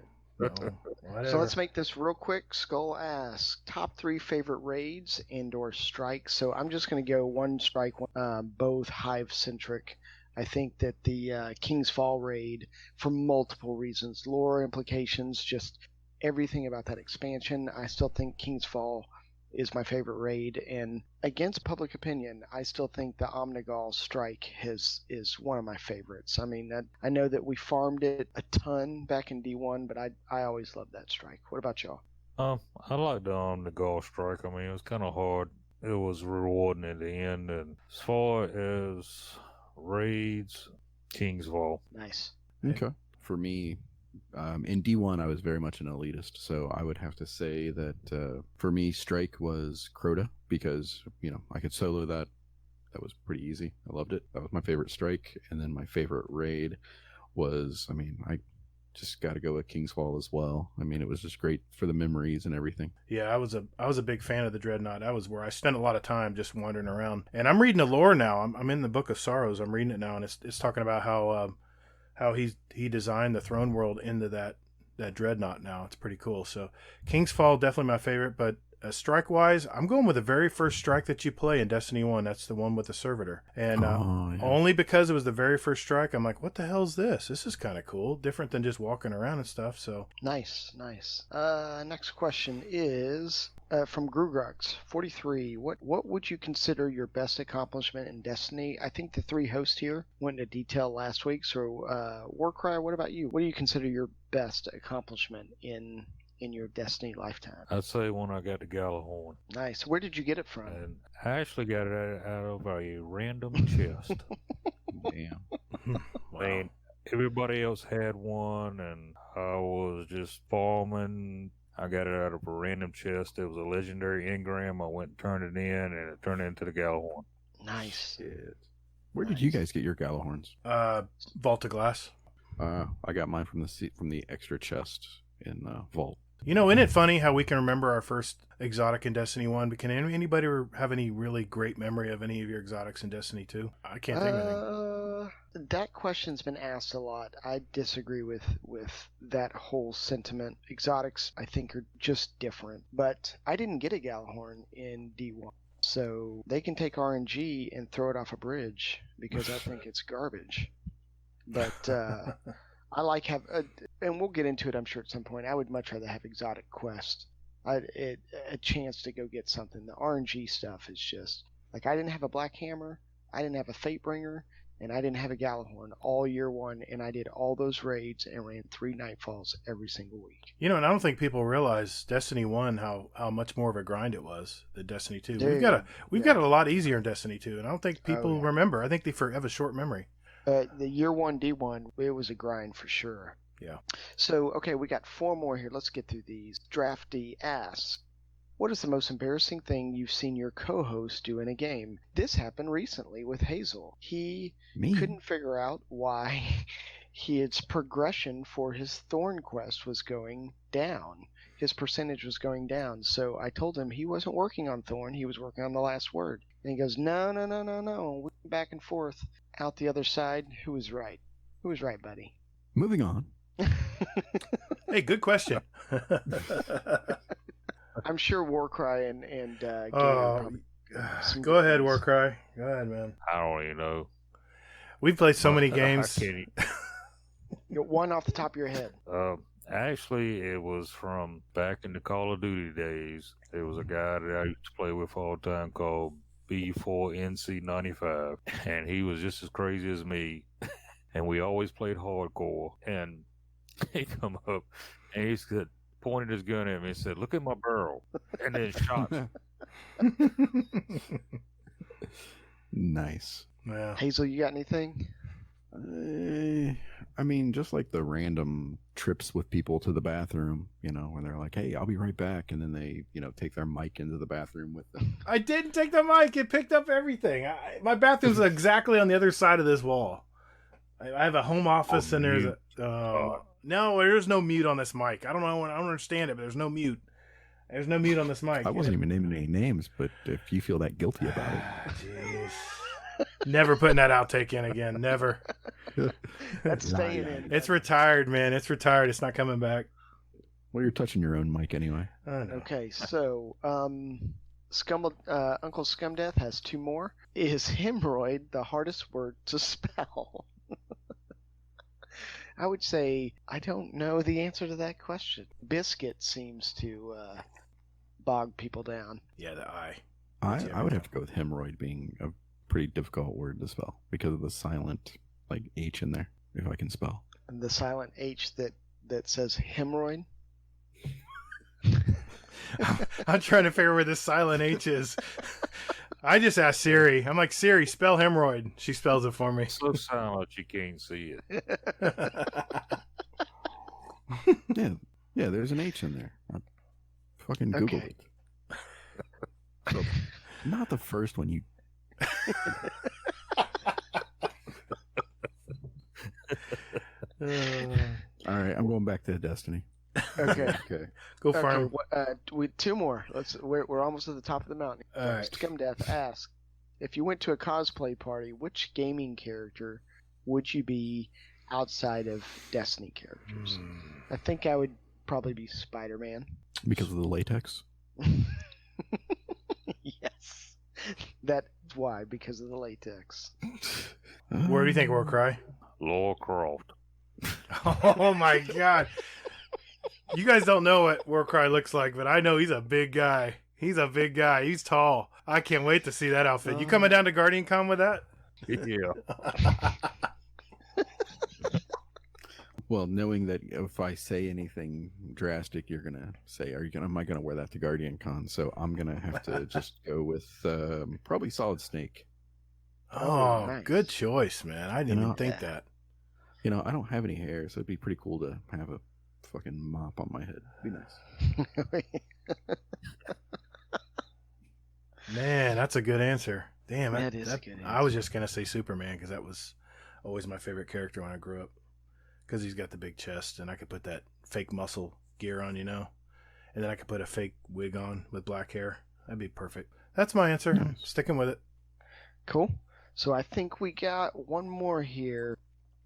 So let's make this real quick. Skull asks, top 3 favorite raids and/or strikes. So I'm just going to go one strike, both Hive-centric. I think that the King's Fall raid, for multiple reasons, lore implications, just everything about that expansion, I still think King's Fall is my favorite raid. And against public opinion, I still think the Omnigall strike is one of my favorites. I mean, I know that we farmed it a ton back in D1, but I always loved that strike. What about y'all? I like the Omnigall strike. I mean, it was kind of hard. It was rewarding at the end. And as far as raids, King's Fall. Nice. Okay. For me, in D1, I was very much an elitist, so I would have to say that for me, Strike was Crota, because, I could solo that. That was pretty easy. I loved it. That was my favorite Strike. And then my favorite raid was, I just got to go with King's Fall as well. It was just great for the memories and everything. Yeah, I was a big fan of the Dreadnought. That was where I spent a lot of time just wandering around. And I'm reading the lore now. I'm in the Book of Sorrows. I'm reading it now, and it's talking about how how he designed the throne world into that dreadnought now. It's pretty cool. So King's Fall, definitely my favorite, but strike wise, I'm going with the very first strike that you play in Destiny 1. That's the one with the servitor. And only because it was the very first strike, I'm like, what the hell is this? This is kind of cool. Different than just walking around and stuff. So Nice. Next question is from Grugrux 43. What would you consider your best accomplishment in Destiny? I think the three hosts here went into detail last week. So Warcry, what about you? What do you consider your best accomplishment in your Destiny lifetime? I'd say when I got the Galahorn. Nice. Where did you get it from? And I actually got it out of a random chest. Damn. I mean, everybody else had one, and I was just farming. I got it out of a random chest. It was a legendary engram. I went and turned it in, and it turned into the Galahorn. Nice. Shit. Where did you guys get your Galahorns? Vault of Glass. I got mine from the extra chest in Vault. You know, isn't it funny how we can remember our first exotic in Destiny 1, but can anybody have any really great memory of any of your exotics in Destiny 2? I can't think of anything. That question's been asked a lot. I disagree with that whole sentiment. Exotics, I think, are just different. But I didn't get a Galahorn in D1. So they can take RNG and throw it off a bridge because I think it's garbage. But I like and we'll get into it, I'm sure, at some point. I would much rather have exotic quest. A chance to go get something. The RNG stuff is just like I didn't have a Black Hammer, I didn't have a Fatebringer, and I didn't have a Galahorn all year one, and I did all those raids and ran 3 Nightfalls every single week. You know, and I don't think people realize Destiny 1 how much more of a grind it was than Destiny 2. Dude, We've got it a lot easier in Destiny 2, and I don't think people remember. I think they have a short memory. The year 1 D1, it was a grind for sure. Yeah. So, okay, we got 4 more here. Let's get through these. Drafty asks, what is the most embarrassing thing you've seen your co-host do in a game? This happened recently with Hazel. He couldn't figure out why his progression for his Thorn quest was going down. His percentage was going down. So I told him he wasn't working on Thorn. He was working on the last word. And he goes, no. We went back and forth. Out the other side, who was right? Who was right, buddy? Moving on. Hey, good question. I'm sure Warcry and Gator go ahead, Warcry. Go ahead, man. I don't even know. We've played so many games. You got one off the top of your head. Actually, it was from back in the Call of Duty days. There was a guy that I used to play with all the time called B4NC95, and he was just as crazy as me, and we always played hardcore. And he come up and he said, pointed his gun at me and said, "Look at my barrel," and then shot me. Nice. Yeah. Hazel, you got anything? I mean, just like the random trips with people to the bathroom, when they're like, "Hey, I'll be right back," and then they, take their mic into the bathroom with them. I didn't take the mic. It picked up everything. My bathroom's exactly on the other side of this wall. I have a home office, and there's no, there's no mute on this mic. I don't know. I don't understand it, but there's no mute. There's no mute on this mic. I wasn't even naming any names, but if you feel that guilty about it. Jeez. Never putting that outtake in again. Never. That's staying in. It's retired, man. It's retired. It's not coming back. Well, you're touching your own mic anyway. Okay, so Uncle Scumdeath has 2 more. Is hemorrhoid the hardest word to spell? I would say I don't know the answer to that question. Biscuit seems to bog people down. Yeah, the I. I would have to go with hemorrhoid being a pretty difficult word to spell because of the silent H in there, if I can spell. And the silent H that says hemorrhoid? I'm trying to figure where this silent H is. I just asked Siri. I'm like, Siri, spell hemorrhoid. She spells it for me. So silent you can't see it. Yeah, there's an H in there. I fucking Googled it. So, not the first one you... All right, I'm going back to Destiny. Okay. Go farm. With 2 more. We're almost at the top of the mountain. All right. Scumdeath asks, if you went to a cosplay party, which gaming character would you be outside of Destiny characters. I think I would probably be Spider-Man. Because of the latex? Yes. That's why, because of the latex. Where do you think, Warcry? Laura Croft. Oh my god. You guys don't know what Warcry looks like, but I know he's a big guy. He's a big guy. He's tall. I can't wait to see that outfit. You coming down to Guardian Con with that? Yeah. Well, knowing that if I say anything drastic, you're gonna say, am I gonna wear that to Guardian Con? So I'm gonna have to just go with probably Solid Snake. Oh, nice. Good choice, man. I didn't even think that. You know, I don't have any hair, so it'd be pretty cool to have a fucking mop on my head. It'd be nice. Man, that's a good answer. Damn, That is a good I was answer. just gonna say Superman because that was always my favorite character when I grew up. Because he's got the big chest, and I could put that fake muscle gear on, and then I could put a fake wig on with black hair. That'd be perfect. That's my answer. Nice. Sticking with it. Cool. So I think we got one more here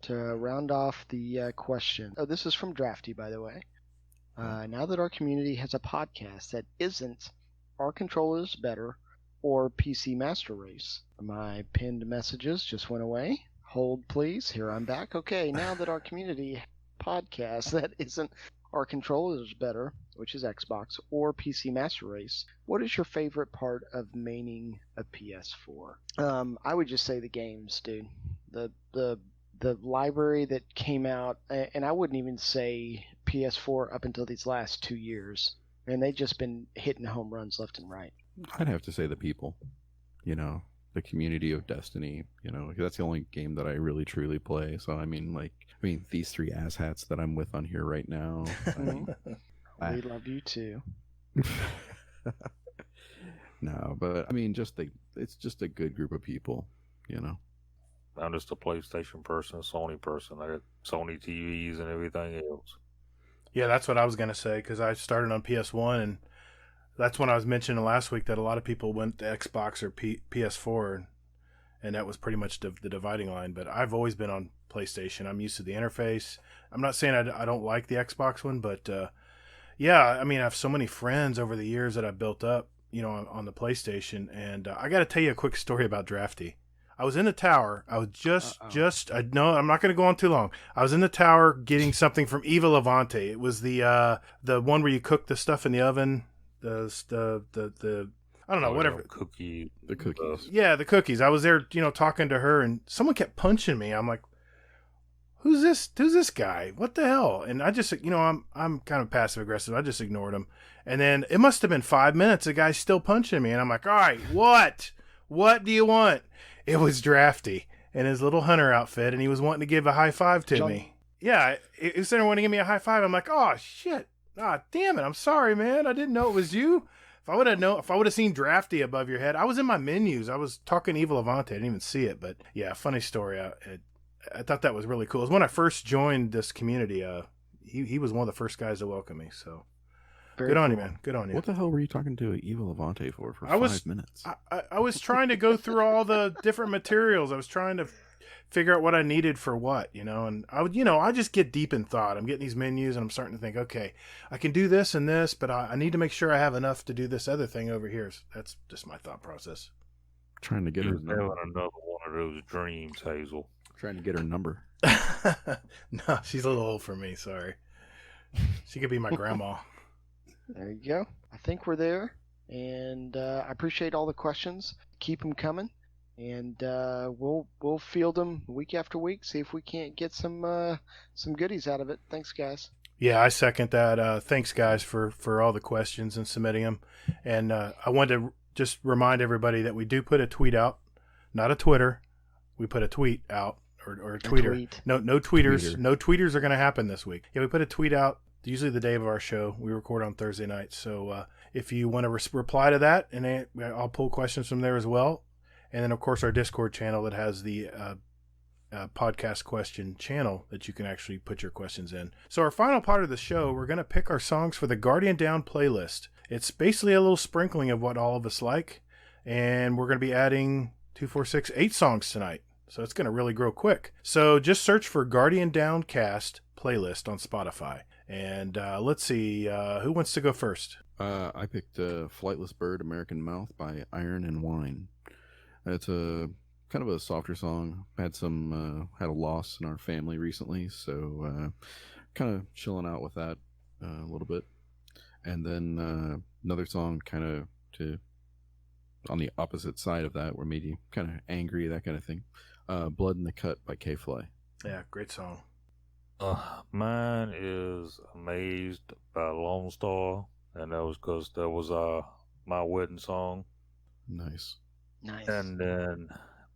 to round off the question. Oh, this is from Drafty, by the way. Now that our community has a podcast that isn't Our Controllers Better or PC Master Race, my pinned messages just went away. Hold, please. Here I'm back. Okay, now that our community podcast that isn't Our Controllers Better, which is Xbox, or PC Master Race, what is your favorite part of maining a PS4? I would just say the games, dude. The library that came out, and I wouldn't even say PS4 up until these last 2 years, and they've just been hitting home runs left and right. I'd have to say the people. The community of Destiny, that's the only game that I really truly play. So I mean these three asshats that I'm with on here right now. We love you too. No, but I mean it's just a good group of people, I'm just a PlayStation person, a Sony person. I got Sony TVs and everything else. Yeah, that's what I was gonna say because I started on PS1, and that's when I was mentioning last week that a lot of people went to Xbox or PS4, and that was pretty much the dividing line. But I've always been on PlayStation. I'm used to the interface. I'm not saying I don't like the Xbox one, but yeah, I mean, I have so many friends over the years that I've built up, on the PlayStation. And I got to tell you a quick story about Drafty. I was in the tower. I was no, I'm not going to go on too long. I was in the tower getting something from Eva Levante. It was the one where you cook the stuff in the oven. The I don't know, whatever. The cookies. Yeah, the cookies. I was there, talking to her, and someone kept punching me. I'm like, who's this guy? What the hell? And I just, I'm kind of passive aggressive. I just ignored him. And then it must have been 5 minutes. The guy's still punching me, and I'm like, all right, what do you want? It was Drafty in his little hunter outfit, and he was wanting to give a high five to me. Yeah, he was sitting there wanting to give me a high five. I'm like, oh shit. Ah, damn it! I'm sorry, man. I didn't know it was you. If I would have seen Drafty above your head, I was in my menus. I was talking to Eva Levante. I didn't even see it, but yeah, funny story. I thought that was really cool. It was when I first joined this community. He was one of the first guys to welcome me. So Very good on you, cool. man. Good on you. What the hell were you talking to Eva Levante for 5 minutes? I was trying to go through all the different materials. I was trying to figure out what I needed for what, and I just get deep in thought. I'm getting these menus and I'm starting to think, okay, I can do this and this, but I need to make sure I have enough to do this other thing over here. So that's just my thought process. Trying to get her You're number. having another one of those dreams, Hazel. Trying to get her number. No, she's a little old for me. Sorry. She could be my grandma. There you go. I think we're there, and I appreciate all the questions. Keep them coming, and we'll field them week after week. See if we can't get some goodies out of it. Thanks, guys. Yeah, I second that. Thanks, guys, for all the questions and submitting them. And I wanted to just remind everybody that we do put a tweet out, not a Twitter. We put a tweet out or a tweeter. Tweet. No tweeters. Tweeter. No tweeters are going to happen this week. Yeah, we put a tweet out. Usually the day of our show. We record on Thursday night. So if you want to reply to that, and I'll pull questions from there as well. And then, of course, our Discord channel that has the podcast question channel that you can actually put your questions in. So our final part of the show, we're going to pick our songs for the Guardian Down playlist. It's basically a little sprinkling of what all of us like. And we're going to be adding 8 songs tonight. So it's going to really grow quick. So just search for Guardian Downcast playlist on Spotify. And let's see, who wants to go first? I picked Flightless Bird, American Mouth by Iron and Wine. It's a kind of a softer song. Had a loss in our family recently, so kind of chilling out with that a little bit. And then another song kind of on the opposite side of that, where maybe kind of angry, that kind of thing. Blood in the Cut by K-Fly. Yeah, great song. Mine is Amazed by Lone Star, and that was because that was my wedding song. Nice. And then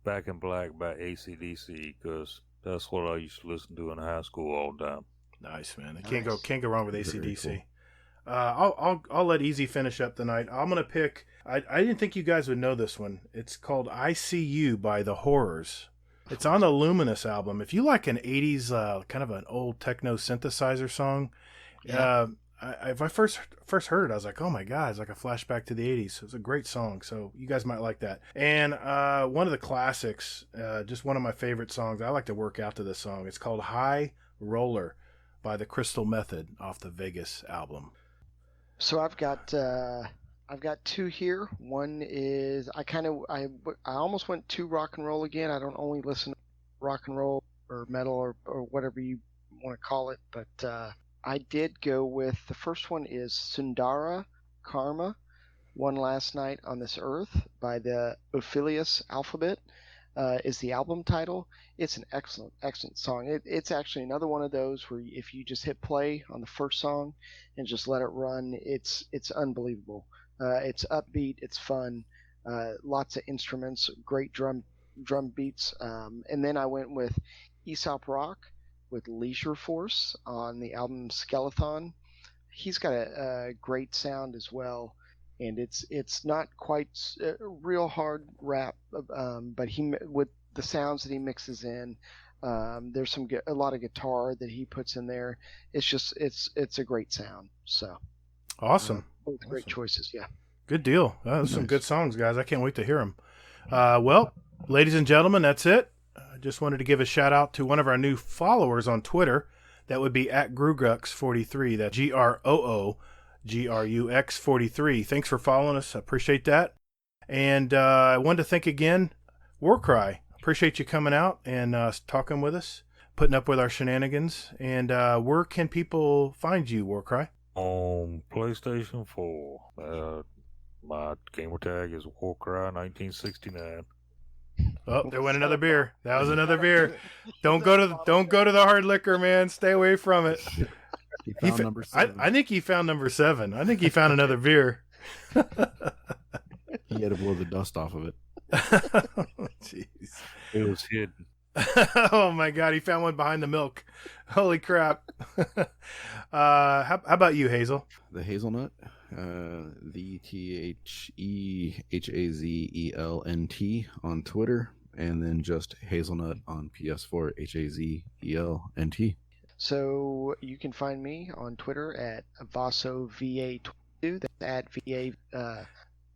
Back in Black by AC/DC, because that's what I used to listen to in high school all the time. Nice, man. Can't go wrong with AC/DC. Cool. I'll let Easy finish up tonight. I'm gonna pick. I didn't think you guys would know this one. It's called "I See You" by The Horrors. It's on the Luminous album. If you like an 80s kind of an old techno synthesizer song, if I first heard it, I was like, oh my God, it's like a flashback to the 80s. It's a great song, so you guys might like that. And one of the classics, just one of my favorite songs, I like to work out to this song. It's called High Roller by the Crystal Method off the Vegas album. So I've got two here. One is I almost went to rock and roll again. I don't only listen to rock and roll or metal or whatever you want to call it, but I did go with the first one is Sundara Karma, One Last Night on This Earth by the Ophelius Alphabet. Is the album title. It's an excellent song. It's actually another one of those where if you just hit play on the first song and just let it run, it's unbelievable. It's upbeat, it's fun, lots of instruments, great drum beats. And then I went with Aesop Rock with Leisure Force on the album Skeleton. He's got a great sound as well. And it's not quite real hard rap, but he with the sounds that he mixes in, there's a lot of guitar that he puts in there. It's just it's a great sound. So awesome, both great choices. Yeah, good deal. Those are some good songs, guys. I can't wait to hear them. Well, ladies and gentlemen, that's it. I just wanted to give a shout out to one of our new followers on Twitter. That would be at Grugux43. That's GROOGRUX43. Thanks for following us. I appreciate that. And I wanted to thank again Warcry. Appreciate you coming out and talking with us, putting up with our shenanigans. And where can people find you, Warcry? On PlayStation 4. My gamer tag is Warcry 1969. Oh, there went another beer. That was another beer. Don't go to the hard liquor, man. Stay away from it. He found number 7. I think he found number 7. I think he found another beer. He had to blow the dust off of it. Jeez. It was hidden. Oh my God, he found one behind the milk. Holy crap. How about you, Hazel? The Hazelnut, the TheHazelent on Twitter, and then just Hazelnut on PS4, HAZELNT. So you can find me on Twitter at VasoVA22. That's at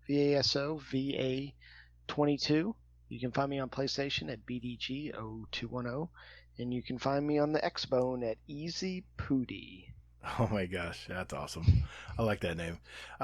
VASOVA22. You can find me on PlayStation at BDG0210. And you can find me on the Xbone at Easy Pooty. Oh my gosh, that's awesome. I like that name.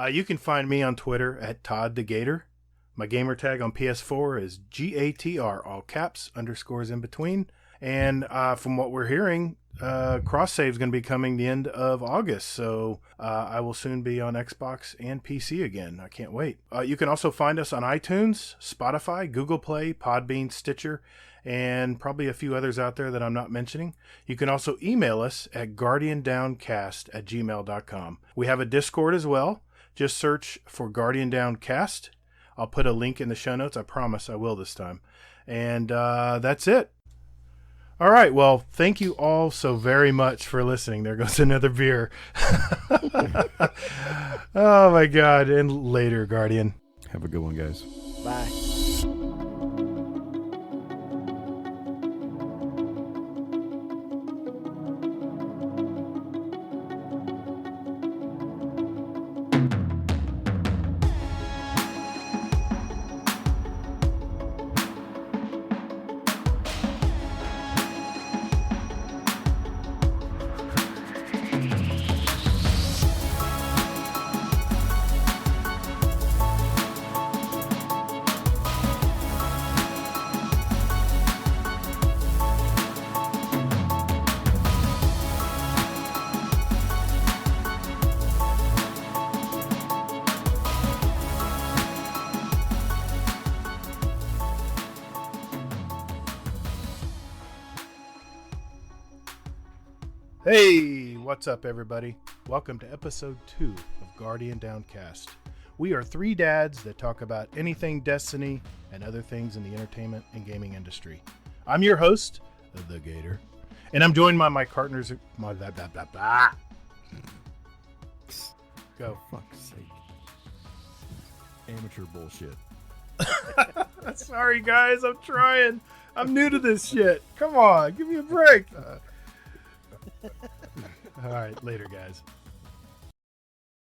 You can find me on Twitter at Todd the Gator. My gamer tag on PS4 is GATR, all caps, underscores in between. And from what we're hearing, cross save is going to be coming the end of August, so I will soon be on Xbox and PC again. I can't wait. You can also find us on iTunes, Spotify, Google Play, Podbean, Stitcher, and probably a few others out there that I'm not mentioning. You can also email us at guardiandowncast@gmail.com. We have a Discord as well. Just search for Guardian Downcast. I'll put a link in the show notes. I promise I will this time. And that's it. All right. Well, thank you all so very much for listening. There goes another beer. Oh, my God. And later, Guardian. Have a good one, guys. Bye. Hey, what's up, everybody? Welcome to episode 2 of Guardian Downcast. We are 3 dads that talk about anything Destiny and other things in the entertainment and gaming industry. I'm your host, The Gator, and I'm joined by my partners. My blah, blah, blah, blah. Go. For fuck's sake. Amateur bullshit. Sorry, guys, I'm trying. I'm new to this shit. Come on, give me a break. All right, later, guys.